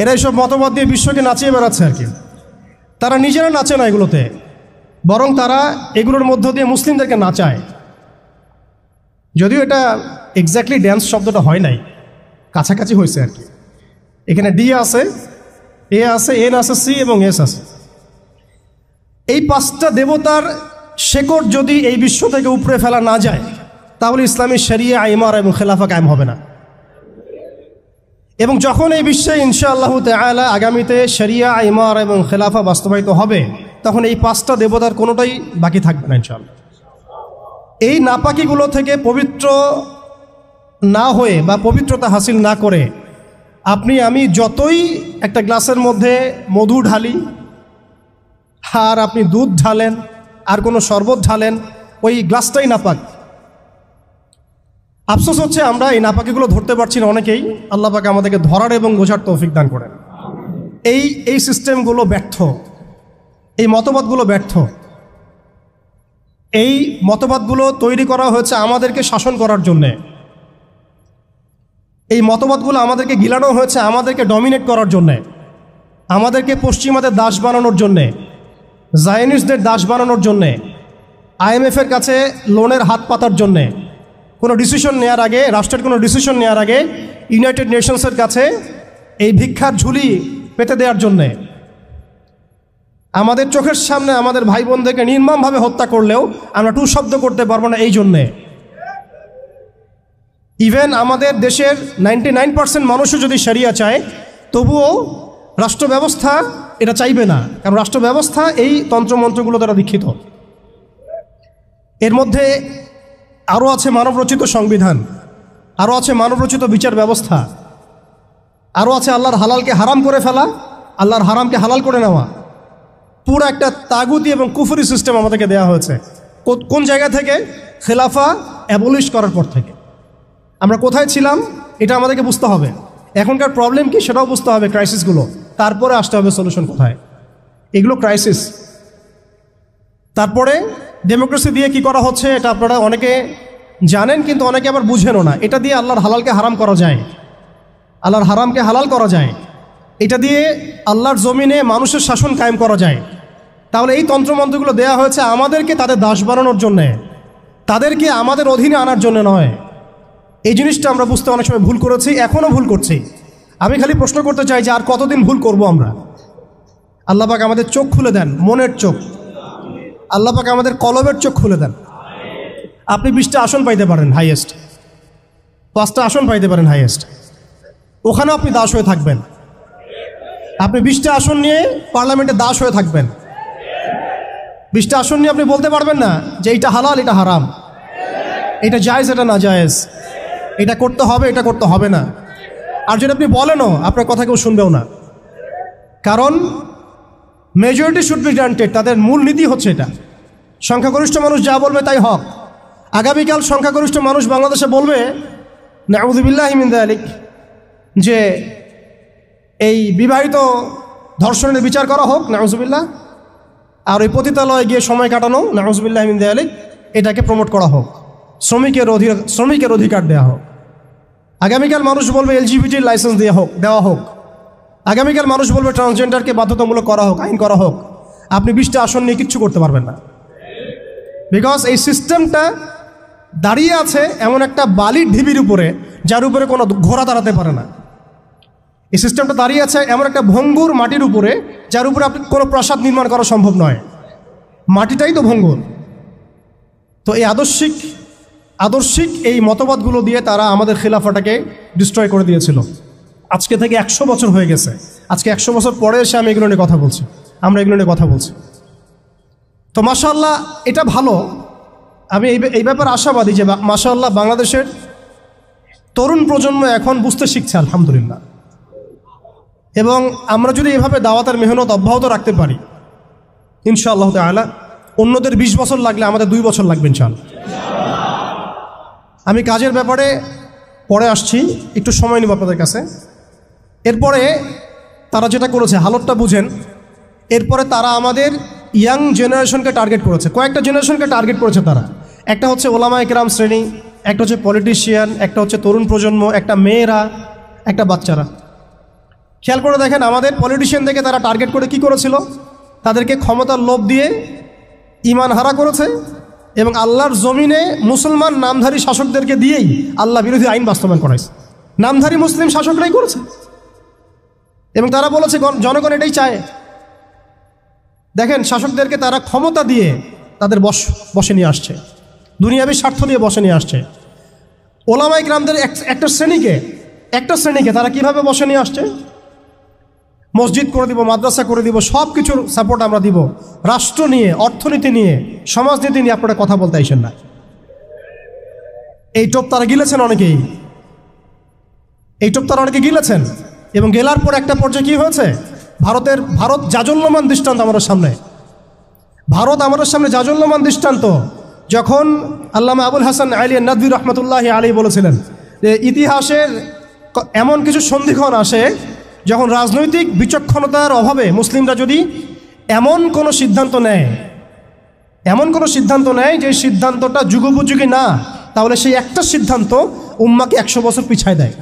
এরা এইসব মতবাদ দিয়ে বিশ্বকে নাচিয়ে বেড়াচ্ছে আর কি। তারা নিজেরা নাচে না এগুলোতে, বরং তারা এগুলোর মধ্য দিয়ে মুসলিমদেরকে নাচায়। যদিও এটা এক্স্যাক্টলি ড্যান্স শব্দটা হয় নাই, কাছাকাছি হয়েছে আর কি। এখানে ডি আছে, এ আছে, এন আছে, সি এবং এস আছে। এই 5টা দেবতার শেকড় যদি এই বিশ্ব থেকে উপড়ে ফেলা না যায়, তাহলে ইসলামী শরিয়া, ইমারা এবং খেলাফা কায়েম হবে না। এবং যখন এই বিশ্বে ইনশাআল্লাহ তাআলা আগামীতে শরিয়া, ইমারা এবং খেলাফা বাস্তবায়িত হবে, তখন এই 5টা দেবতার কোনোটাই বাকি থাকবে না ইনশাআল্লাহ। এই নাপাকিগুলো থেকে পবিত্র না হয়ে বা পবিত্রতা হাসিল না করে আপনি আমি যতই একটা গ্লাসের মধ্যে মধু ঢালি, আর আপনি দুধ ঢালেন, আর কোনো শরবত ঢালেন, ওই গ্লাসটাই নাপাক। আফসোস হচ্ছে আমরা এই নাপাকিগুলো ধরতে পারছি না অনেকেই। আল্লাহ পাক আমাদেরকে ধরার এবং বোঝার তৌফিক দান করেন। এই সিস্টেমগুলো ব্যর্থ, এই মতবাদগুলো ব্যর্থ। এই মতবাদগুলো তৈরি করা হয়েছে আমাদেরকে শাসন করার জন্যে। এই মতবাদগুলো আমাদেরকে গিলানো হয়েছে আমাদেরকে ডমিনেট করার জন্যে, আমাদেরকে পশ্চিমাদের দাস বানানোর জন্যে, জায়নিস্টদের দাস বানানোর জন্যে, IMF-এর কাছে লোনের হাত পাতার জন্যে, কোনো ডিসিশন নেওয়ার আগে, রাষ্ট্রের কোনো ডিসিশন নেওয়ার আগে ইউনাইটেড নেশনসের কাছে এই ভিক্ষার ঝুলি পেতে দেওয়ার জন্যে, আমাদের চোখের সামনে আমাদের ভাই বোনদেরকে নির্মমভাবে হত্যা করলেও আমরা টু শব্দ করতে পারবো না এই জন্যে। ইভেন আমাদের দেশের 99% মানুষও যদি শরিয়া চায়, তবুও রাষ্ট্র ব্যবস্থা এটা চাইবে না, কারণ রাষ্ট্র ব্যবস্থা এই তন্ত্রমন্ত্রগুলো দ্বারা দীক্ষিত। এর মধ্যে আরও আছে মানবরচিত সংবিধান, আরও আছে মানবরচিত বিচার ব্যবস্থা, আরও আছে আল্লাহর হালালকে হারাম করে ফেলা, আল্লাহর হারামকে হালাল করে নেওয়া। পুরো একটা তাগুতি এবং কুফরি সিস্টেম আমাদেরকে দেওয়া হয়েছে। কোন জায়গা থেকে? খেলাফা অ্যাবলিশ করার পর থেকে। আমরা কোথায় ছিলাম এটা আমাদেরকে বুঝতে হবে। এখনকার প্রবলেম কি সেটাও বুঝতে হবে, ক্রাইসিসগুলো, তারপরে আসতে হবে সলিউশন কোথায়। এগুলো ক্রাইসিস। তারপরে ডেমোক্রেসি দিয়ে কি করা হচ্ছে এটা আপনারা অনেকে জানেন, কিন্তু অনেকে আবার বুঝেনও না। এটা দিয়ে আল্লাহর হালালকে হারাম করা যায়, আল্লাহর হারামকে হালাল করা যায়। এটা দিয়ে আল্লাহর জমিনে মানুষের শাসন কায়েম করা যায়। তাহলে এই তন্ত্রমন্ত্রগুলো দেওয়া হয়েছে আমাদেরকে তাদের দাস বানানোর জন্যে, তাদেরকে আমাদের অধীনে আনার জন্য নয়। এই জিনিসটা আমরা বুঝতে অনেক সময় ভুল করেছি, এখনও ভুল করছি। আমি খালি প্রশ্ন করতে চাই যে আর কতদিন ভুল করব আমরা? আল্লাহ পাক আমাদের চোখ খুলে দেন, মনের চোখ। আল্লাহ পাক আমাদের কলবের চোখ খুলে দেন। আপনি 20টা আসন পাইতে পারেন হাইয়েস্ট, 5টা আসন পাইতে পারেন হাইয়েস্ট, ওখানেও আপনি দাস হয়ে থাকবেন। আপনি 20টা আসন নিয়ে পার্লামেন্টে দাস হয়ে থাকবেন। 20টা আসন নিয়ে আপনি বলতে পারবেন না যে এটা হালাল, এটা হারাম, এটা জায়েজ, এটা না জায়েজ, এটা করতে হবে, এটা করতে হবে না। আর যদি আপনি বলেনও, আপনার কথা কেউ শুনবেও না, কারণ মেজরিটি শুড বি গ্রান্টেড। তাদের মূল নীতি হচ্ছে এটা, সংখ্যাগরিষ্ঠ মানুষ যা বলবে তাই হক। আগামীকাল সংখ্যাগরিষ্ঠ মানুষ বাংলাদেশে বলবে নাউযুবিল্লাহি মিন যালিক, যে এই বিবাহিত ধর্ষণের বিচার করা হোক, নাউযুবিল্লাহ, আর ওই পতিতালয়ে গিয়ে সময় কাটানো, নাউযুবিল্লাহি মিন যালিক, এটাকে প্রমোট করা হোক, শ্রমিকের অধিকার দেওয়া হোক। আগামীকাল মানুষ বলবে LGBT লাইসেন্স দেওয়া হোক। আগামীকাল মানুষ বলবে ট্রান্সজেন্ডারকে বাধ্যতামূলক করা হোক, আইন করা হোক। আপনি 20টা আসন নিয়ে কিচ্ছু করতে পারবেন না, বিকজ এই সিস্টেমটা দাঁড়িয়ে আছে এমন একটা বালির ঢিবির উপরে যার উপরে কোনো ঘোড়া দাঁড়াতে পারে না। এই সিস্টেমটা দাঁড়িয়ে আছে এমন একটা ভঙ্গুর মাটির উপরে যার উপরে আপনি কোনো প্রাসাদ নির্মাণ করা সম্ভব নয়। মাটিটাই তো ভঙ্গুর। তো এই আদর্শিক এই মতবাদগুলো দিয়ে তারা আমাদের খিলাফাটাকে ডিস্ট্রয় করে দিয়েছিল। আজকে থেকে 100 বছর হয়ে গেছে। আজকে 100 বছর পরে এসে আমি এগুলো নিয়ে কথা বলছি, আমরা এগুলো নিয়ে কথা বলছি। তো মাশাআল্লাহ, এটা ভালো। আমি এই ব্যাপারে আশাবাদী যে মাশাআল্লাহ বাংলাদেশের তরুণ প্রজন্ম এখন বুঝতে শিখছে, আলহামদুলিল্লাহ। এবং আমরা যদি এভাবে দাওয়াতের মেহনত অব্যাহত রাখতে পারি, ইনশাআল্লাহ তাআলা অন্যদের 20 বছর লাগলে আমাদের 2 বছর লাগবে ইনশাআল্লাহ। আমি কাজের ব্যাপারে পরে আসছি, একটু সময় নিব আপনাদের কাছে। এরপরে তারা যেটা করেছে, হালতটা বুঝেন। এরপরে তারা আমাদের ইয়াং জেনারেশনকে টার্গেট করেছে, কয়েকটা জেনারেশনকে টার্গেট করেছে তারা। একটা হচ্ছে ওলামায়ে কেরাম শ্রেণী, একটা হচ্ছে পলিটিশিয়ান, একটা হচ্ছে তরুণ প্রজন্ম, একটা মেয়েরা, একটা বাচ্চারা। খেয়াল করে দেখেন, আমাদের পলিটিশিয়ানদেরকে তারা টার্গেট করে কি করেছিল? তাদেরকে ক্ষমতার লোভ দিয়ে ঈমান হারা করেছে এবং আল্লাহর জমিনে মুসলমান নামধারী শাসকদেরকে দিয়েই আল্লাহ বিরোধী আইন বাস্তবায়ন করাইছে। নামধারী মুসলিম শাসকরাই করেছে। এবং তারা বলেছে জনগণ এটাই চায়। দেখেন, শাসকদেরকে তারা ক্ষমতা দিয়ে তাদের বসে নিয়ে আসছে, দুনিয়াবী স্বার্থ দিয়ে বসে নিয়ে আসছে। ওলামায়ে কেরামদের একটা শ্রেণীকে তারা কিভাবে বসে নিয়ে আসছে? মসজিদ করে দিব, মাদ্রাসা করে দিব, সব কিছুর সাপোর্ট আমরা দিব, রাষ্ট্র নিয়ে, অর্থনীতি নিয়ে, সমাজনীতি নিয়ে আপনারা কথা বলতে আইসেন না। এই টোপ তারা গিলেছেন, এই টোপ তারা অনেকে গিলেছেন। এবং গেলার পর একটা পর্যায়ে কী হয়েছে? ভারত জাজল্যমান দৃষ্টান্ত আমাদের সামনে, জাজল্যমান দৃষ্টান্ত। যখন আল্লামা আবুল হাসান আলী নাদভী রহমতুল্লাহি আলাইহি বলেছিলেন যে ইতিহাসের এমন কিছু সন্ধিক্ষণ আসে যখন রাজনৈতিক বিচক্ষণতার অভাবে মুসলিমরা যদি এমন কোনো সিদ্ধান্ত নেয় যে সিদ্ধান্তটা যুগোপযোগী না, তাহলে সেই একটা সিদ্ধান্ত উম্মাকে 100 বছর পিছায় দেয়।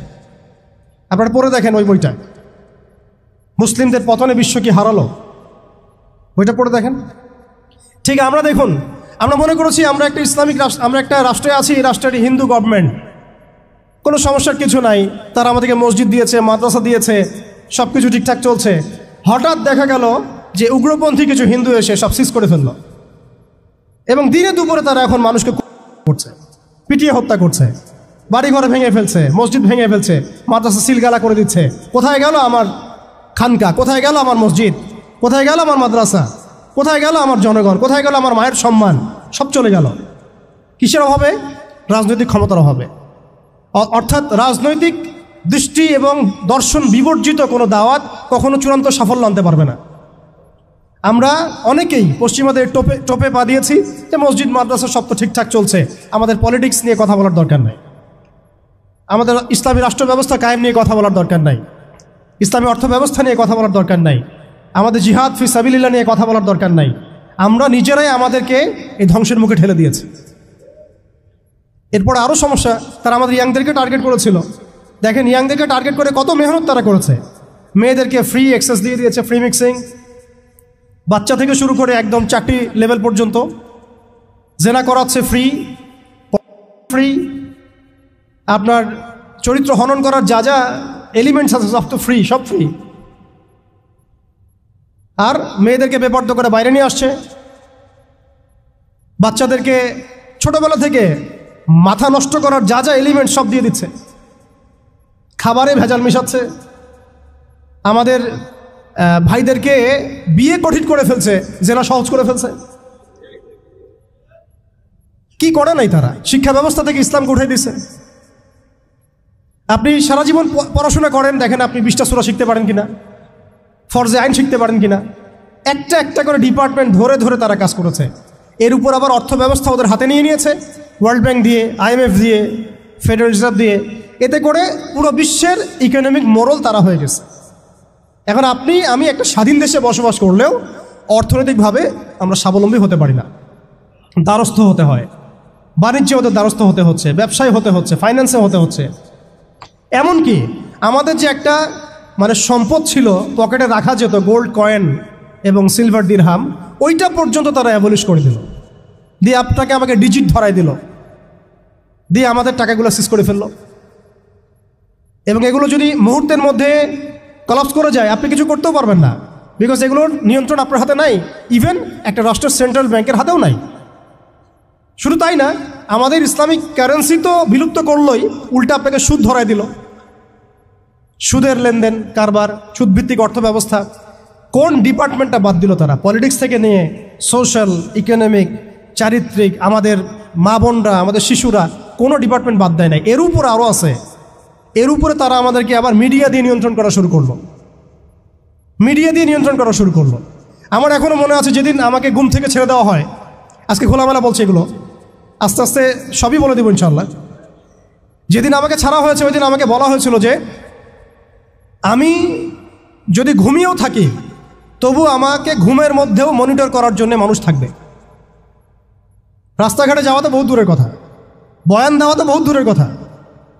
আপনারা পড়ে দেখেন ওই বইটা, মুসলিমদের পতনে বিশ্ব কি হারালো, বইটা পড়ে দেখেন। ঠিক আমরা মনে করেছি আমরা একটা ইসলামিক রাষ্ট্র, আমরা একটা রাষ্ট্রে আছি, এই রাষ্ট্রের হিন্দু গভর্নমেন্ট, কোনো সমস্যার কিছু নাই, তারা আমাদেরকে মসজিদ দিয়েছে, মাদ্রাসা দিয়েছে, সব কিছু ঠিকঠাক চলছে। হঠাৎ দেখা গেল যে উগ্রপন্থী কিছু হিন্দু এসে সব সিজ করে ফেলল এবং দিনে দুপুরে তারা এখন মানুষকে করছে, পিটিয়ে হত্যা করছে, বাড়িঘর ভেঙে ফেলছে, মসজিদ ভেঙে ফেলছে, মাদ্রাসা সিলগালা করে দিচ্ছে। কোথায় গেল আমার খানকা, কোথায় গেল আমার মসজিদ, কোথায় গেল আমার মাদ্রাসা, কোথায় গেল আমার জনগণ, কোথায় গেল আমার মায়ের সম্মান? সব চলে গেল। কিসের অভাবে? রাজনৈতিক ক্ষমতার অভাবে। অর্থাৎ রাজনৈতিক দৃষ্টি এবং দর্শন বিবর্জিত কোনো দাওয়াত কখনো চূড়ান্ত সাফল্য আনতে পারবে না। আমরা অনেকেই পশ্চিমাদের টোপে পা দিয়েছি যে মসজিদ মাদ্রাসা সব তো ঠিকঠাক চলছে, আমাদের পলিটিক্স নিয়ে কথা বলার দরকার নাই, আমাদের ইসলামী রাষ্ট্র ব্যবস্থা কায়েম নিয়ে কথা বলার দরকার নাই, ইসলামী অর্থ ব্যবস্থা নিয়ে কথা বলার দরকার নাই, আমাদের জিহাদ ফি সাবিলিল্লাহ নিয়ে কথা বলার দরকার নাই। আমরা নিজেরাই আমাদেরকে এই ধ্বংসের মুখে ঠেলে দিয়েছি। এরপরে আরও সমস্যা, তারা আমাদের ইয়াংদেরকে টার্গেট করেছিল। দেখেন, ইয়াংদেরকে টার্গেট করে কত মেহনত তারা করেছে। মেয়েদেরকে ফ্রি অ্যাক্সেস দিয়ে দিয়েছে, ফ্রি মিক্সিং, বাচ্চা থেকে শুরু করে একদম চাকরি লেভেল পর্যন্ত জেনা করাচ্ছে ফ্রি, আপনার চরিত্র হনন করার যা যা এলিমেন্টস আছে সব তো ফ্রি, সব ফ্রি। আর মেয়েদেরকে বেপর্দ করে বাইরে নিয়ে আসছে, বাচ্চাদেরকে ছোটবেলা থেকে মাথা নষ্ট করার যা যা এলিমেন্ট সব দিয়ে দিচ্ছে, খাবারে ভেজাল মিশাচ্ছে, আমাদের ভাইদেরকে বিয়ে কঠিন করে ফেলছে, জেনা সহজ করে ফেলছে। কি করে নাই তারা? শিক্ষা ব্যবস্থা থেকে ইসলামকে উঠে দিচ্ছে। আপনি সারা জীবন পড়াশোনা করেন, দেখেন আপনি 20টা সূরা শিখতে পারেন কিনা, ফরজে আইন শিখতে পারেন কিনা। একটা একটা করে ডিপার্টমেন্ট ধরে ধরে তারা কাজ করেছে। এর উপর আবার অর্থ ব্যবস্থা ওদের হাতে নিয়ে নিয়েছে, ওয়ার্ল্ড ব্যাংক দিয়ে, IMF দিয়ে, ফেডারেল রিজার্ভ দিয়ে। এতে করে পুরো বিশ্বের ইকোনমিক মোড়ল তারা হয়ে গেছে। এখন আমি একটা স্বাধীন দেশে বসবাস করলেও অর্থনৈতিকভাবে আমরা স্বাবলম্বী হতে পারি না, দ্বারস্থ হতে হয়, বাণিজ্যে ওদের দ্বারস্থ হতে হচ্ছে, ব্যবসায় হতে হচ্ছে, ফাইন্যান্সে হতে হচ্ছে। এমনকি আমাদের যে একটা সম্পদ ছিল পকেটে রাখা যেত, গোল্ড কয়েন এবং সিলভার দিরহাম, ওইটা পর্যন্ত তারা অ্যাবলিশ করে দিল, দিয়ে আপনাকে আমাকে ডিজিট ধরাই দিল, দিয়ে আমাদের টাকাগুলো সিজ করে ফেললো। এবং এগুলো যদি মুহূর্তের মধ্যে কলাপস করে যায়, আপনি কিছু করতেও পারবেন না, বিকজ এগুলোর নিয়ন্ত্রণ আপনার হাতে নাই, ইভেন একটা রাষ্ট্রের সেন্ট্রাল ব্যাংকের হাতেও নাই। শুধু তাই না, আমাদের ইসলামিক কারেন্সি তো বিলুপ্ত করলোই, উল্টা আপনাকে সুদ ধরাই দিল, সুদের লেনদেন কারবার, সুদভিত্তিক অর্থ ব্যবস্থা। কোন ডিপার্টমেন্টটা বাদ দিল তারা? পলিটিক্স থেকে নিয়ে সোশ্যাল, ইকোনমিক, চারিত্রিক, আমাদের মা বোনরা, আমাদের শিশুরা, কোনো ডিপার্টমেন্ট বাদ দেয় নাই। এর উপরে আরও আছে, এর উপরে তারা আমাদেরকে আবার মিডিয়া দিয়ে নিয়ন্ত্রণ করা শুরু করলো, আমার এখনও মনে আছে যেদিন আমাকে ঘুম থেকে ছেড়ে দেওয়া হয়, আজকে খোলামেলা বলছে এগুলো, আস্তে আস্তে সবই বলে দেবো ইনশাল্লাহ। যেদিন আমাকে ছাড়া হয়েছে ওই দিন আমাকে বলা হয়েছিল যে আমি যদি ঘুমিয়েও থাকি তবু আমাকে ঘুমের মধ্যেও মনিটর করার জন্য মানুষ থাকবে। রাস্তাঘাটে যাওয়া তো বহুত দূরের কথা, বয়ান দেওয়া তো বহুত দূরের কথা,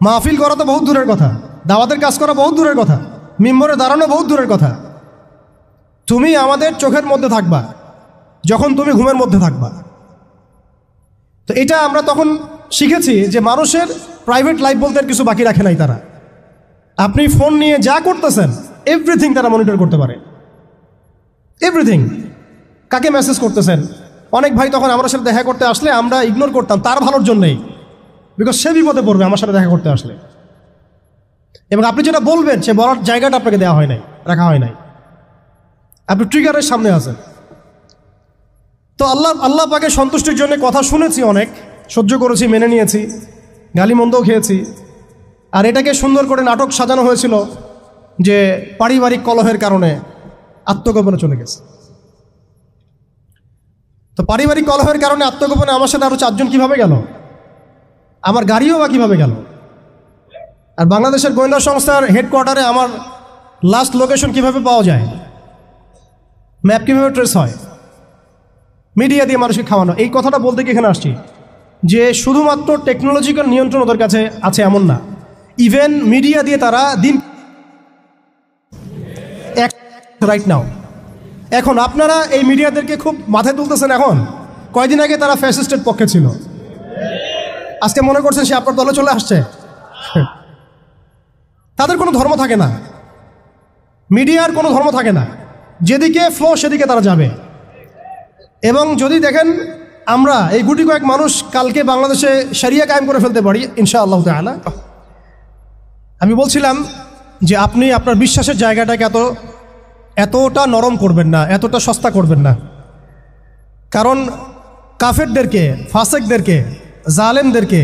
মাহফিল করা তো বহুত দূরের কথা, দাওয়াতের কাজ করা বহুত দূরের কথা, মিম্বরে দাঁড়ানো বহুত দূরের কথা। তুমি আমাদের চোখের মধ্যে থাকবা যখন তুমি ঘুমের মধ্যে থাকবা। তো এটা আমরা তখন শিখেছি যে মানুষের প্রাইভেট লাইফ বলতে আর কিছু বাকি রাখে নাই তারা। আপনি ফোন নিয়ে যা করতেছেন এভরিথিং তারা মনিটর করতে পারে, এভরিথিং। কাকে মেসেজ করতেছেন, অনেক ভাই তখন আমার সাথে দেখা করতে আসলে আমরা ইগনোর করতাম তার ভালোর জন্যই, বিকজ সে বিপদে পড়বে আমার সাথে দেখা করতে আসলে। এবং আপনি যেটা বলবেন সে বলার জায়গাটা আপনাকে দেওয়া হয় নাই, রাখা হয় নাই, আপনি ট্রিগারের সামনে আছেন। তো আল্লাহ পাকের সন্তুষ্টির জন্য কথা শুনেছি, অনেক সহ্য করেছি, মেনে নিয়েছি, গালি মন্দও খেয়েছি। আর এটাকে সুন্দর করে নাটক সাজানো হয়েছিল যে পারিবারিক কলহের কারণে আত্মগোপনে চলে গেছে। তো পারিবারিক কলহের কারণে আত্মগোপনে আমার সাথে আরও 4 জন কীভাবে গেল, আমার গাড়িও বা কীভাবে গেল। আর বাংলাদেশের গোয়েন্দা সংস্থার হেডকোয়ার্টারে আমার লাস্ট লোকেশন কীভাবে পাওয়া যায়, ম্যাপ কীভাবে ট্রেস হয়, মিডিয়া দিয়ে মানুষকে খাওয়ানো। এই কথাটা বলতে কি এখানে আসছি যে শুধুমাত্র টেকনোলজিক্যাল নিয়ন্ত্রণ ওদের কাছে আছে এমন না, ইভেন মিডিয়া দিয়ে তারা দিন রাইট নাও। এখন আপনারা এই মিডিয়াদেরকে খুব মাথায় তুলতেছেন, এখন কয়দিন আগে তারা ফ্যাসিস্টের পক্ষে ছিল, আজকে মনে করছেন সে আপনার দলে চলে আসছে। তাদের কোনো ধর্ম থাকে না, মিডিয়ার কোনো ধর্ম থাকে না, যেদিকে ফ্লো সেদিকে তারা যাবে। এবং যদি দেখেন আমরা এই গুটি কয়েক মানুষ কালকে বাংলাদেশে শরিয়া কায়েম করে ফেলতে পারি ইনশাআল্লাহ তাআলা। আমি বলছিলাম যে আপনি আপনার বিশ্বাসের জায়গাটাকে এতটা নরম করবেন না, এতটা সস্তা করবেন না। কারণ কাফেরদেরকে, ফাসেকদেরকে, জালেমদেরকে,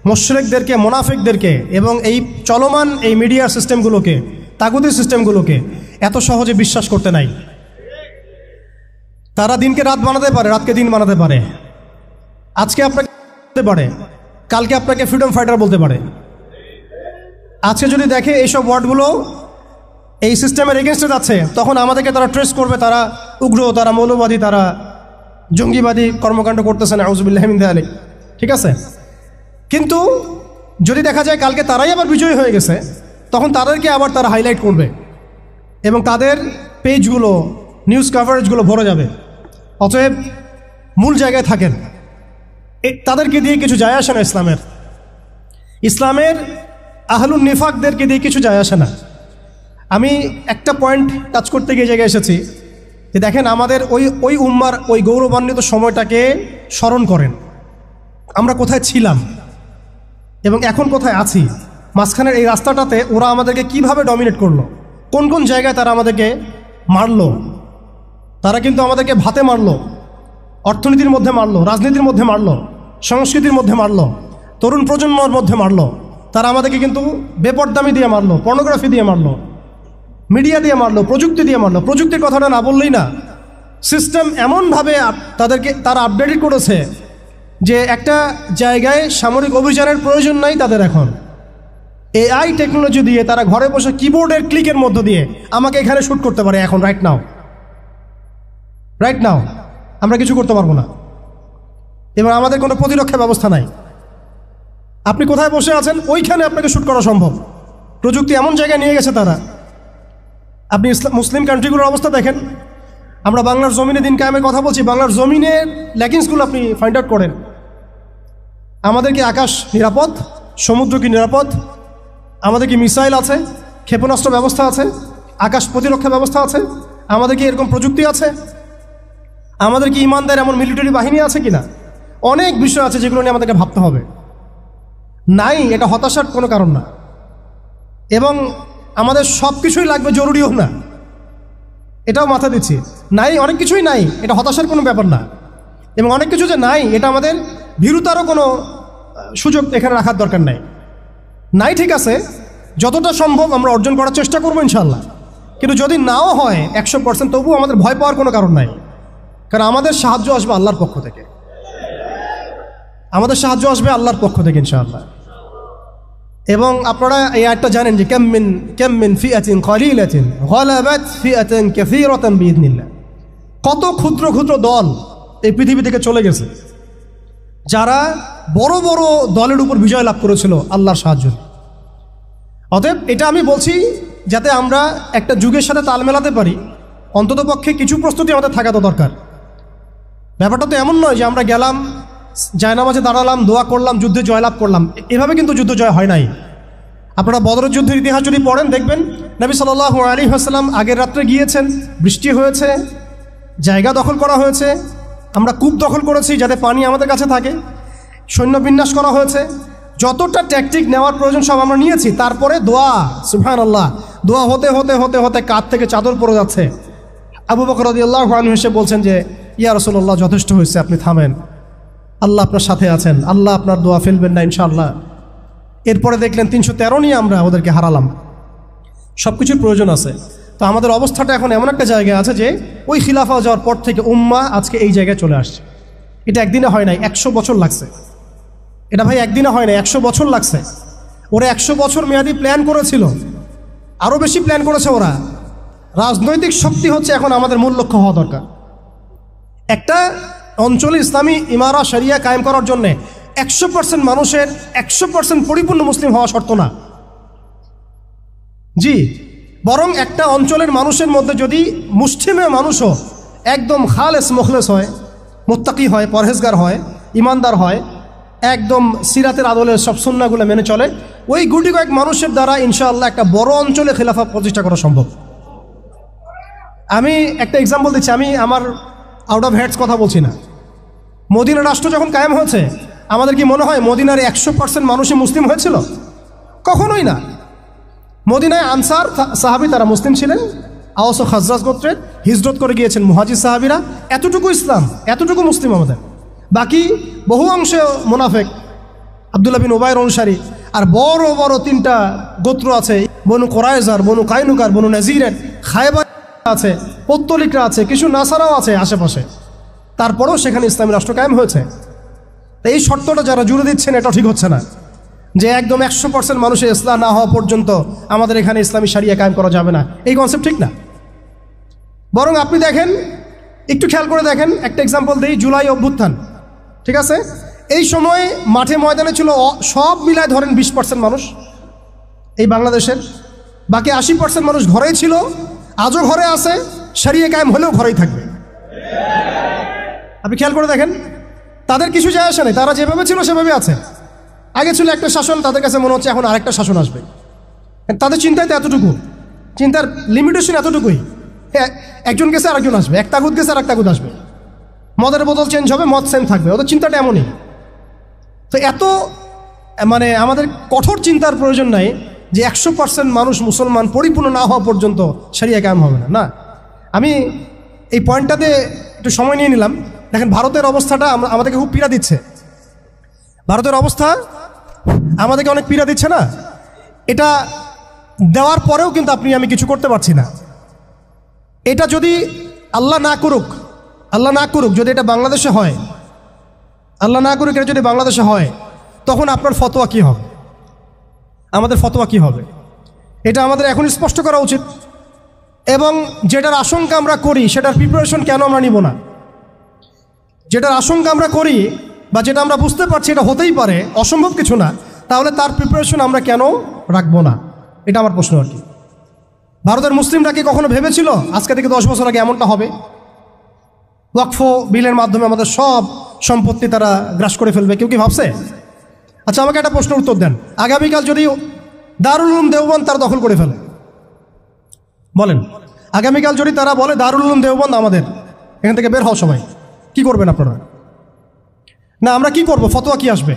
মুশরিকদেরকে, মুনাফিকদেরকে এবং এই চলমান এই মিডিয়া সিস্টেমগুলোকে, তাগুতি সিস্টেমগুলোকে এত সহজে বিশ্বাস করতে নাই। তারা দিনকে রাত বানাতে পারে, রাতকে দিন বানাতে পারে। আজকে আপনাকে বলতে পারে, কালকে আপনাকে ফ্রিডম ফাইটার বলতে পারে। আজকে যদি দেখে এইসব ওয়ার্ডগুলো এই সিস্টেমের এগেনস্টে যাচ্ছে, তখন আমাদেরকে তারা ট্রেস করবে, তারা উগ্র, তারা মৌলবাদী, তারা জঙ্গিবাদী কর্মকাণ্ড করতেছে না, আউযুবিল্লাহি মিন যালিক। ঠিক আছে, কিন্তু যদি দেখা যায় কালকে তারাই আবার বিজয়ী হয়ে গেছে, তখন তাদেরকে আবার তারা হাইলাইট করবে এবং তাদের পেজগুলো, নিউজ কভারেজগুলো ভরে যাবে। অতএব মূল জায়গায় থাকেন, তাদেরকে দিয়ে কিছু যায় আসে না। ইসলামের আহলুন নিফাকদেরকে দিয়ে কিছু যায় আসে না। আমি একটা পয়েন্ট টাচ করতে গিয়ে জায়গায় এসেছি যে দেখেন আমাদের ওই উম্মার ওই গৌরবান্বিত সময়টাকে স্মরণ করেন, আমরা কোথায় ছিলাম এবং এখন কোথায় আছি। মাঝখানের এই রাস্তাটাতে ওরা আমাদেরকে কিভাবে ডমিনেট করলো, কোন কোন জায়গায় তারা আমাদেরকে মারলো। তারা কিন্তু আমাদেরকে ভাতে মারলো, অর্থনীতির মধ্যে মারলো, রাজনীতির মধ্যে মারলো, সংস্কৃতির মধ্যে মারলো, তরুণ প্রজন্মের মধ্যে মারলো। তারা আমাদেরকে কিন্তু বেপরদামি দিয়ে মারলো, পর্নোগ্রাফি দিয়ে মারলো, মিডিয়া দিয়ে মারলো, প্রযুক্তি দিয়ে মারলো। প্রযুক্তির কথাটা না বললেই না, সিস্টেম এমনভাবে তারা আপডেট করেছে যে একটা জায়গায় সামরিক অভিযানের প্রয়োজন নাই তাদের। এখন এআই টেকনোলজি দিয়ে তারা ঘরে বসে কিবোর্ডের ক্লিকের মধ্য দিয়ে আমাকে এখানে শ্যুট করতে পারে এখন, রাইট নাও। আমরা কিছু করতে পারবো না এবং আমাদের কোনো প্রতিরক্ষা ব্যবস্থা নাই। আপনি কোথায় বসে আছেন ওইখানে আপনাকে শ্যুট করা সম্ভব। প্রযুক্তি এমন জায়গায় নিয়ে গেছে তারা। আপনি মুসলিম কান্ট্রিগুলোর অবস্থা দেখেন। আমরা বাংলার জমিনে দিন কায়েমের কথা বলছি, বাংলার জমিনের ল্যাকিংসগুলো আপনি ফাইন্ড আউট করেন। আমাদের কি আকাশ নিরাপদ, সমুদ্র কি নিরাপদ, আমাদের কি মিসাইল আছে, ক্ষেপণাস্ত্র ব্যবস্থা আছে, আকাশ প্রতিরক্ষা ব্যবস্থা আছে, আমাদের কি এরকম প্রযুক্তি আছে, আমাদের কি ইমানদার এমন মিলিটারি বাহিনী আছে কিনা। অনেক বিষয় আছে যেগুলো নিয়ে আমাদেরকে ভাবতে হবে। নাই, এটা হতাশার কোনো কারণ না। এবং আমাদের সব কিছুই লাগবে, জরুরিও না, এটাও মাথা দিচ্ছি। নাই, অনেক কিছুই নাই, এটা হতাশার কোনো ব্যাপার না। এবং অনেক কিছু যে নাই, এটা আমাদের ভীরুতারও কোনো সুযোগ এখানে রাখার দরকার নাই। ঠিক আছে, যতটা সম্ভব আমরা অর্জন করার চেষ্টা করবো ইনশাল্লাহ। কিন্তু যদি নাও হয় 100%, তবুও আমাদের ভয় পাওয়ার কোনো কারণ নাই। কারণ আমাদের সাহায্য আসবে আল্লাহর পক্ষ থেকে, আল্লাহর পক্ষ থেকে ইনশাআল্লাহ। এবং আপনারা এই আয়াতটা জানেন যে কাম মিন ফিআতিন কালিলাতিন গালাবাত ফিআতান কাসীরাতান বিইذنিল্লাহ। কত ক্ষুদ্র ক্ষুদ্র দল এই পৃথিবী থেকে চলে গেছে যারা বড় বড় দলের উপর বিজয় লাভ করেছিল আল্লাহর সাহায্য। অতএব এটা আমি বলছি যাতে আমরা একটা যুগের সাথে তাল মেলাতে পারি, অন্ততপক্ষে কিছু প্রস্তুতি আমাদের থাকা তো দরকার। ব্যাপারটা তো এমন নয় যে আমরা গেলাম, জায়নামাজে দাঁড়ালাম, দোয়া করলাম, যুদ্ধে জয়লাভ করলাম। এভাবে কিন্তু যুদ্ধ জয় হয় নাই। আপনারা বদরের যুদ্ধের ইতিহাস যদি পড়েন দেখবেন নবী সাল্লাল্লাহু আলাইহি ওয়াসাল্লাম আগের রাত্রে গিয়েছেন, বৃষ্টি হয়েছে, জায়গা দখল করা হয়েছে, আমরা কূপ দখল করেছি যাতে পানি আমাদের কাছে থাকে, সৈন্য বিন্যাস করা হয়েছে, যতটা ট্যাকটিক নেওয়ার প্রয়োজন সব আমরা নিয়েছি। তারপরে দোয়া, সুবহানাল্লাহ, দোয়া হতে হতে হতে হতে কাঁধ থেকে চাদর পড়ে যাচ্ছে। আবু বকর রাদিয়াল্লাহু আনহু এসে বলছেন যে ইয়া রাসূলুল্লাহ, যথেষ্ট হয়েছে, আপনি থামেন, আল্লাহ আপনার সাথে আছেন, আল্লাহ আপনার দোয়া ফেলবেন না ইনশাআল্লাহ। এরপরে দেখলেন 313 নিয়ে আমরা ওদেরকে হারালাম। সব কিছুর প্রয়োজন আছে। তো আমাদের অবস্থাটা এখন এমন একটা জায়গায় আছে যে ওই খিলাফা যাওয়ার পর থেকে উম্মাহ আজকে এই জায়গায় চলে আসছে। এটা একদিনে হয় নাই, 100 বছর লাগছে। এটা ভাই একদিনে হয় নাই, 100 বছর লাগছে। ওরা 100 বছর মেয়াদি প্ল্যান করেছিল, আরও বেশি প্ল্যান করেছে ওরা। রাজনৈতিক শক্তি হচ্ছে এখন আমাদের মূল লক্ষ্য হওয়া দরকার। একটা অঞ্চলে ইসলামী ইমারা শরিয়া কায়েম করার জন্যে 100% মানুষের 100% পরিপূর্ণ মুসলিম হওয়া শর্ত না, জি, বরং একটা অঞ্চলের মানুষের মধ্যে যদি মুসলিমের মানুষও একদম খালেস মুখলেস হয়, মুত্তাকি হয়, পরহেজগার হয়, ইমানদার হয়, একদম সিরাতের আদলে সব সুন্নাহগুলো মেনে চলে, ওই গুটি কয়েক মানুষের দ্বারা ইনশাআল্লাহ একটা বড় অঞ্চলে খেলাফা প্রতিষ্ঠা করা সম্ভব। আমি একটা এক্সাম্পল দিচ্ছি, আমি আমার আউট অফ হেডস কথা বলছি না। মদিনা রাষ্ট্র যখন কায়েম হয়েছে, আমাদের কি মনে হয় মদিনার 100% মানুষই মুসলিম হয়েছিল? কখনোই না। মদিনায় আনসার সাহাবি তারা মুসলিম ছিলেন, আওস ও খাজরাজ গোত্রের, হিজরত করে গিয়েছেন মুহাজির সাহাবিরা, এতটুকু ইসলাম, এতটুকু মুসলিম আমাদের। বাকি বহু অংশে মুনাফেক, আব্দুল্লাহ বিন উবাইর অনুসারী, আর বড় বড় 3টা গোত্র আছে, বনু কোরাইজার, বনু কাইনুকার, বনু নাজিরের, খায়বার আছে, পত্তলিকরা আছে, কিছু নাসারাও আছে আশেপাশে। তারপরেও সেখানে ইসলামী রাষ্ট্র কায়েম হয়েছে। এই শর্তটা যারা জুড়ে দিচ্ছেন এটা ঠিক হচ্ছে না, যে একদম 100% মানুষের ইসলাম না হওয়া পর্যন্ত আমাদের এখানে ইসলামী শরিয়া কায়েম করা যাবে না, এই কনসেপ্ট ঠিক না। বরং আপনি দেখেন, একটু খেয়াল করে দেখেন, একটা এক্সাম্পল দিই, জুলাই অভ্যুত্থান, ঠিক আছে, এই সময় মাঠে ময়দানে ছিল সব মিলায় ধরেন 20% মানুষ এই বাংলাদেশের, বাকি 80% মানুষ ঘরেই ছিল, আজও ঘরে আছে, শরিয়া কায়েম হলেও ঘরেই থাকবে। আপনি খেয়াল করে দেখেন, তাদের কিছু যায় আসে নাই, তারা যেভাবে ছিল সেভাবে আছে। আগে ছিল একটা শাসন, তাদের কাছে মনে হচ্ছে এখন আরেকটা শাসন আসবে। তাদের চিন্তায় তো এতটুকু, চিন্তার লিমিটেশন এতটুকুই। একজন গেছে আরেকজন আসবে, এক তাগুত গেছে আর এক তাগুত আসবে, মদের বোতল চেঞ্জ হবে, মদ সেম থাকবে, ওদের চিন্তাটা এমনই। তো এত মানে আমাদের কঠোর চিন্তার প্রয়োজন নাই যে 100% মানুষ মুসলমান পরিপূর্ণ না হওয়া পর্যন্ত শরিয়া কায়েম হবে না। না, আমি এই পয়েন্টটাতে একটু সময় নিয়ে নিলাম। দেখেন ভারতের অবস্থাটা আমাদেরকে খুব পীড়া দিচ্ছে। ভারতের অবস্থা আমাদেরকে অনেক পীড়া দিচ্ছে না? এটা দেওয়ার পরেও কিন্তু আমি কিছু করতে পারছি না। এটা যদি আল্লাহ না করুক যদি এটা বাংলাদেশে হয়, আল্লাহ না করুক এটা যদি বাংলাদেশে হয়, তখন আপনার ফতোয়া কি হবে, আমাদের ফতোয়া কি হবে, এটা আমাদের এখন স্পষ্ট করা উচিত। এবং যেটার আশঙ্কা আমরা করি সেটার প্রিপারেশন কেন আমরা নিব না? যেটার আশঙ্কা আমরা করি বা যেটা আমরা বুঝতে পারছি এটা হতেই পারে, অসম্ভব কিছু না, তাহলে তার প্রিপারেশন আমরা কেন রাখবো না? এটা আমার প্রশ্ন আর কি। ভারতের মুসলিমরা কি কখনো ভেবেছিল আজকে থেকে 10 বছর আগে এমনটা হবে? ওয়াকফ বিলের মাধ্যমে আমাদের সব সম্পত্তি তারা গ্রাস করে ফেলবে, কেউ কি ভাবছে? আচ্ছা, আমাকে একটা প্রশ্নের উত্তর দেন। আগামীকাল যদি দারুল উলুম দেওবন্দ তারা দখল করে ফেলে, বলেন, আগামীকাল যদি তারা বলে দারুল উলুম দেওবন্দ আমাদের, এখান থেকে বের হওয়া সবাই, কি করবেন আপনারা? না, আমরা কি করব? ফতোয়া কি আসবে?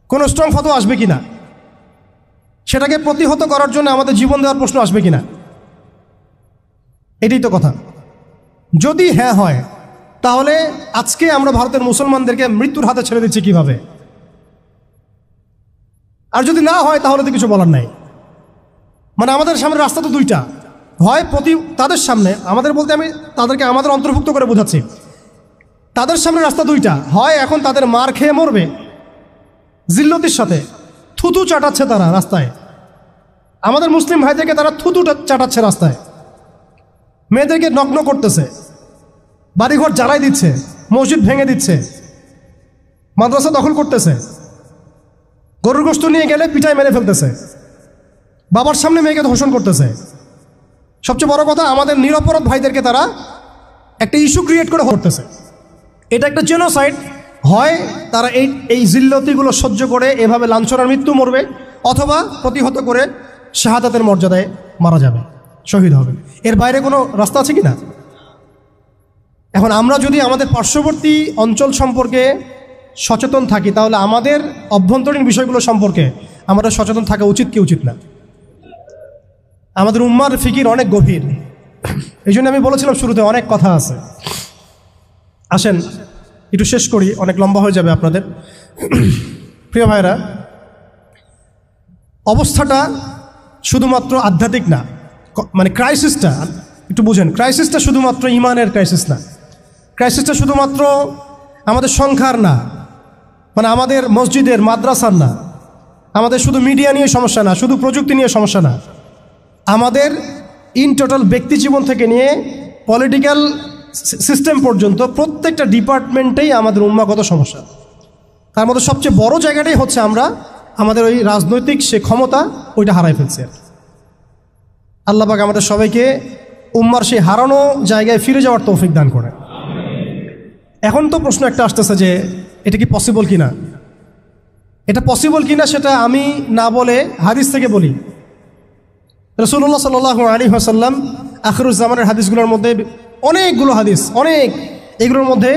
কোনো স্ট্রং ফতোয়া আসবে কিনা? সেটাকে প্রতিহত করার জন্য আমাদের জীবন দেওয়ার প্রশ্ন আসবে কিনা? এটাই তো কথা। যদি হ্যাঁ হয়, তাহলে আজকে আমরা ভারতের মুসলমানদেরকে মৃত্যুর হাতে ছেড়ে দিচ্ছি কিভাবে? আর যদি না হয় তাহলে তো কিছু বলার নাই। মানে আমাদের সামনে রাস্তা তো দুইটা, হয় তাদের সামনে, আমাদের বলতে আমি তাদেরকে আমাদের অন্তর্ভুক্ত করে বোঝাচ্ছি, তাদের সামনে রাস্তা দুইটা, হয় এখন তাদের মার খেয়ে মরবে জিল্লতির সাথে, থুতু চাটাচ্ছে তারা রাস্তায়, আমাদের মুসলিম ভাইদেরকে তারা থুতু চাটাচ্ছে রাস্তায়, মেয়েদেরকে নগ্ন করতেছে, বাড়িঘর জ্বালাই দিচ্ছে, মসজিদ ভেঙে দিচ্ছে, মাদ্রাসা দখল করতেছে, গরুর গোশত নিয়ে গেলে পিঠায় মেরে ফেলতেছে, বাবার সামনে মেয়েকে ধর্ষণ করতেছে। সবচেয়ে বড় কথা, আমাদের নিরপরাধ ভাইদেরকে তারা একটা ইস্যু ক্রিয়েট করে করতেছে। এটা একটা জেনোসাইড। হয় তারা এই জিল্লতিগুলো সহ্য করে এভাবে লাঞ্ছনার মৃত্যু মরবে, অথবা প্রতিহত করে শাহাদাতের মর্যাদায় মারা যাবে, শহীদ হবে। এর বাইরে কোনো রাস্তা আছে কি না? এখন আমরা যদি আমাদের পার্শ্ববর্তী অঞ্চল সম্পর্কে সচেতন থাকি, তাহলে আমাদের অভ্যন্তরীণ বিষয়গুলো সম্পর্কে আমাদের সচেতন থাকা উচিত কি উচিত না? আমাদের উম্মার ফিকির অনেক গভীর। এই জন্য আমি বলেছিলাম শুরুতে অনেক কথা আছে। আসেন একটু শেষ করি, অনেক লম্বা হয়ে যাবে আপনাদের। প্রিয় ভাইরা, অবস্থাটা শুধুমাত্র আধ্যাত্মিক না, মানে ক্রাইসিসটা একটু বুঝেন। ক্রাইসিসটা শুধুমাত্র ইমানের ক্রাইসিস না, ক্রাইসিসটা শুধুমাত্র আমাদের সংখ্যার না, মানে আমাদের মসজিদের মাদ্রাসার না, আমাদের শুধু মিডিয়া নিয়ে সমস্যা না, শুধু প্রযুক্তি নিয়ে সমস্যা না, আমাদের ইন টোটাল ব্যক্তি জীবন থেকে নিয়ে পলিটিক্যাল সিস্টেম পর্যন্ত প্রত্যেকটা ডিপার্টমেন্টেই আমাদের উম্মাগত সমস্যা। তার মধ্যে সবচেয়ে বড় জায়গাটাই হচ্ছে আমরা আমাদের ওই রাজনৈতিক সে ক্ষমতা ওইটা হারাই ফেলছি। আল্লাহ পাক আমাদের সবাইকে উম্মার সেই হারানো জায়গায় ফিরে যাওয়ার তৌফিক দান করে। এখন তো প্রশ্ন একটা আসতেছে যে এটা কি পসিবল কিনা, এটা পসিবল কিনা সেটা আমি না বলে হাদিস থেকে বলি। রাসূলুল্লাহ সাল্লাল্লাহু আলাইহি ওয়াসাল্লাম আখিরুজ্জামানের হাদিসগুলোর মধ্যে অনেকগুলো হাদিস, অনেক এগুলোর মধ্যে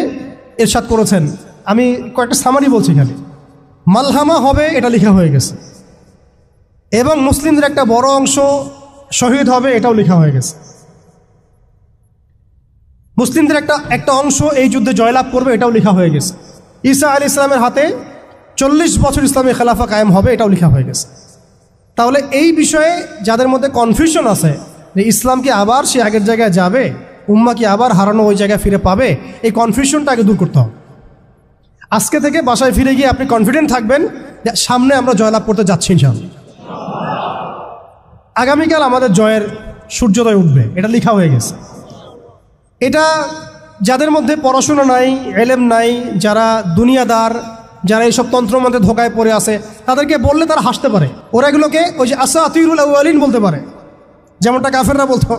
ইরশাদ করেছেন। আমি কয়েকটা সামারি বলছি। এখানে মালহামা হবে এটা লেখা হয়ে গেছে, এবং মুসলিমদের একটা বড় অংশ শহীদ হবে এটাও লেখা হয়ে গেছে। মুসলিমদের একটা অংশ এই যুদ্ধে জয়লাভ করবে এটাও লেখা হয়ে গেছে। ঈসা আলাইহিস সালামের হাতে 40 বছর ইসলামী খেলাফা কায়েম হবে এটাও লেখা হয়ে গেছে। তাহলে এই বিষয়ে যাদের মধ্যে কনফিউশন আছে যে ইসলাম কি আবার সে আগের জায়গায় যাবে, উম্মা কি আবার হারানো ওই জায়গায় ফিরে পাবে, এই কনফিউশনটা আগে দূর করতে হবে। আজকে থেকে বাসায় ফিরে গিয়ে আপনি কনফিডেন্ট থাকবেন যে সামনে আমরা জয়লাভ করতে যাচ্ছি ইনশাআল্লাহ। আগামীকাল আমাদের জয়ের সূর্যোদয় উঠবে, এটা লেখা হয়ে গেছে। এটা যাদের মধ্যে পড়াশোনা নাই, এলেম নাই, যারা দুনিয়াদার, যারা এইসব তন্ত্রমন্ত্রে ধোকায় পড়ে আছে, তাদেরকে বললে তারা হাসতে পারে। ওরা এগুলোকে ওই যে আসাতিরুল আউয়ালিন বলতে পারে, যেমনটা কাফেররা বলতো।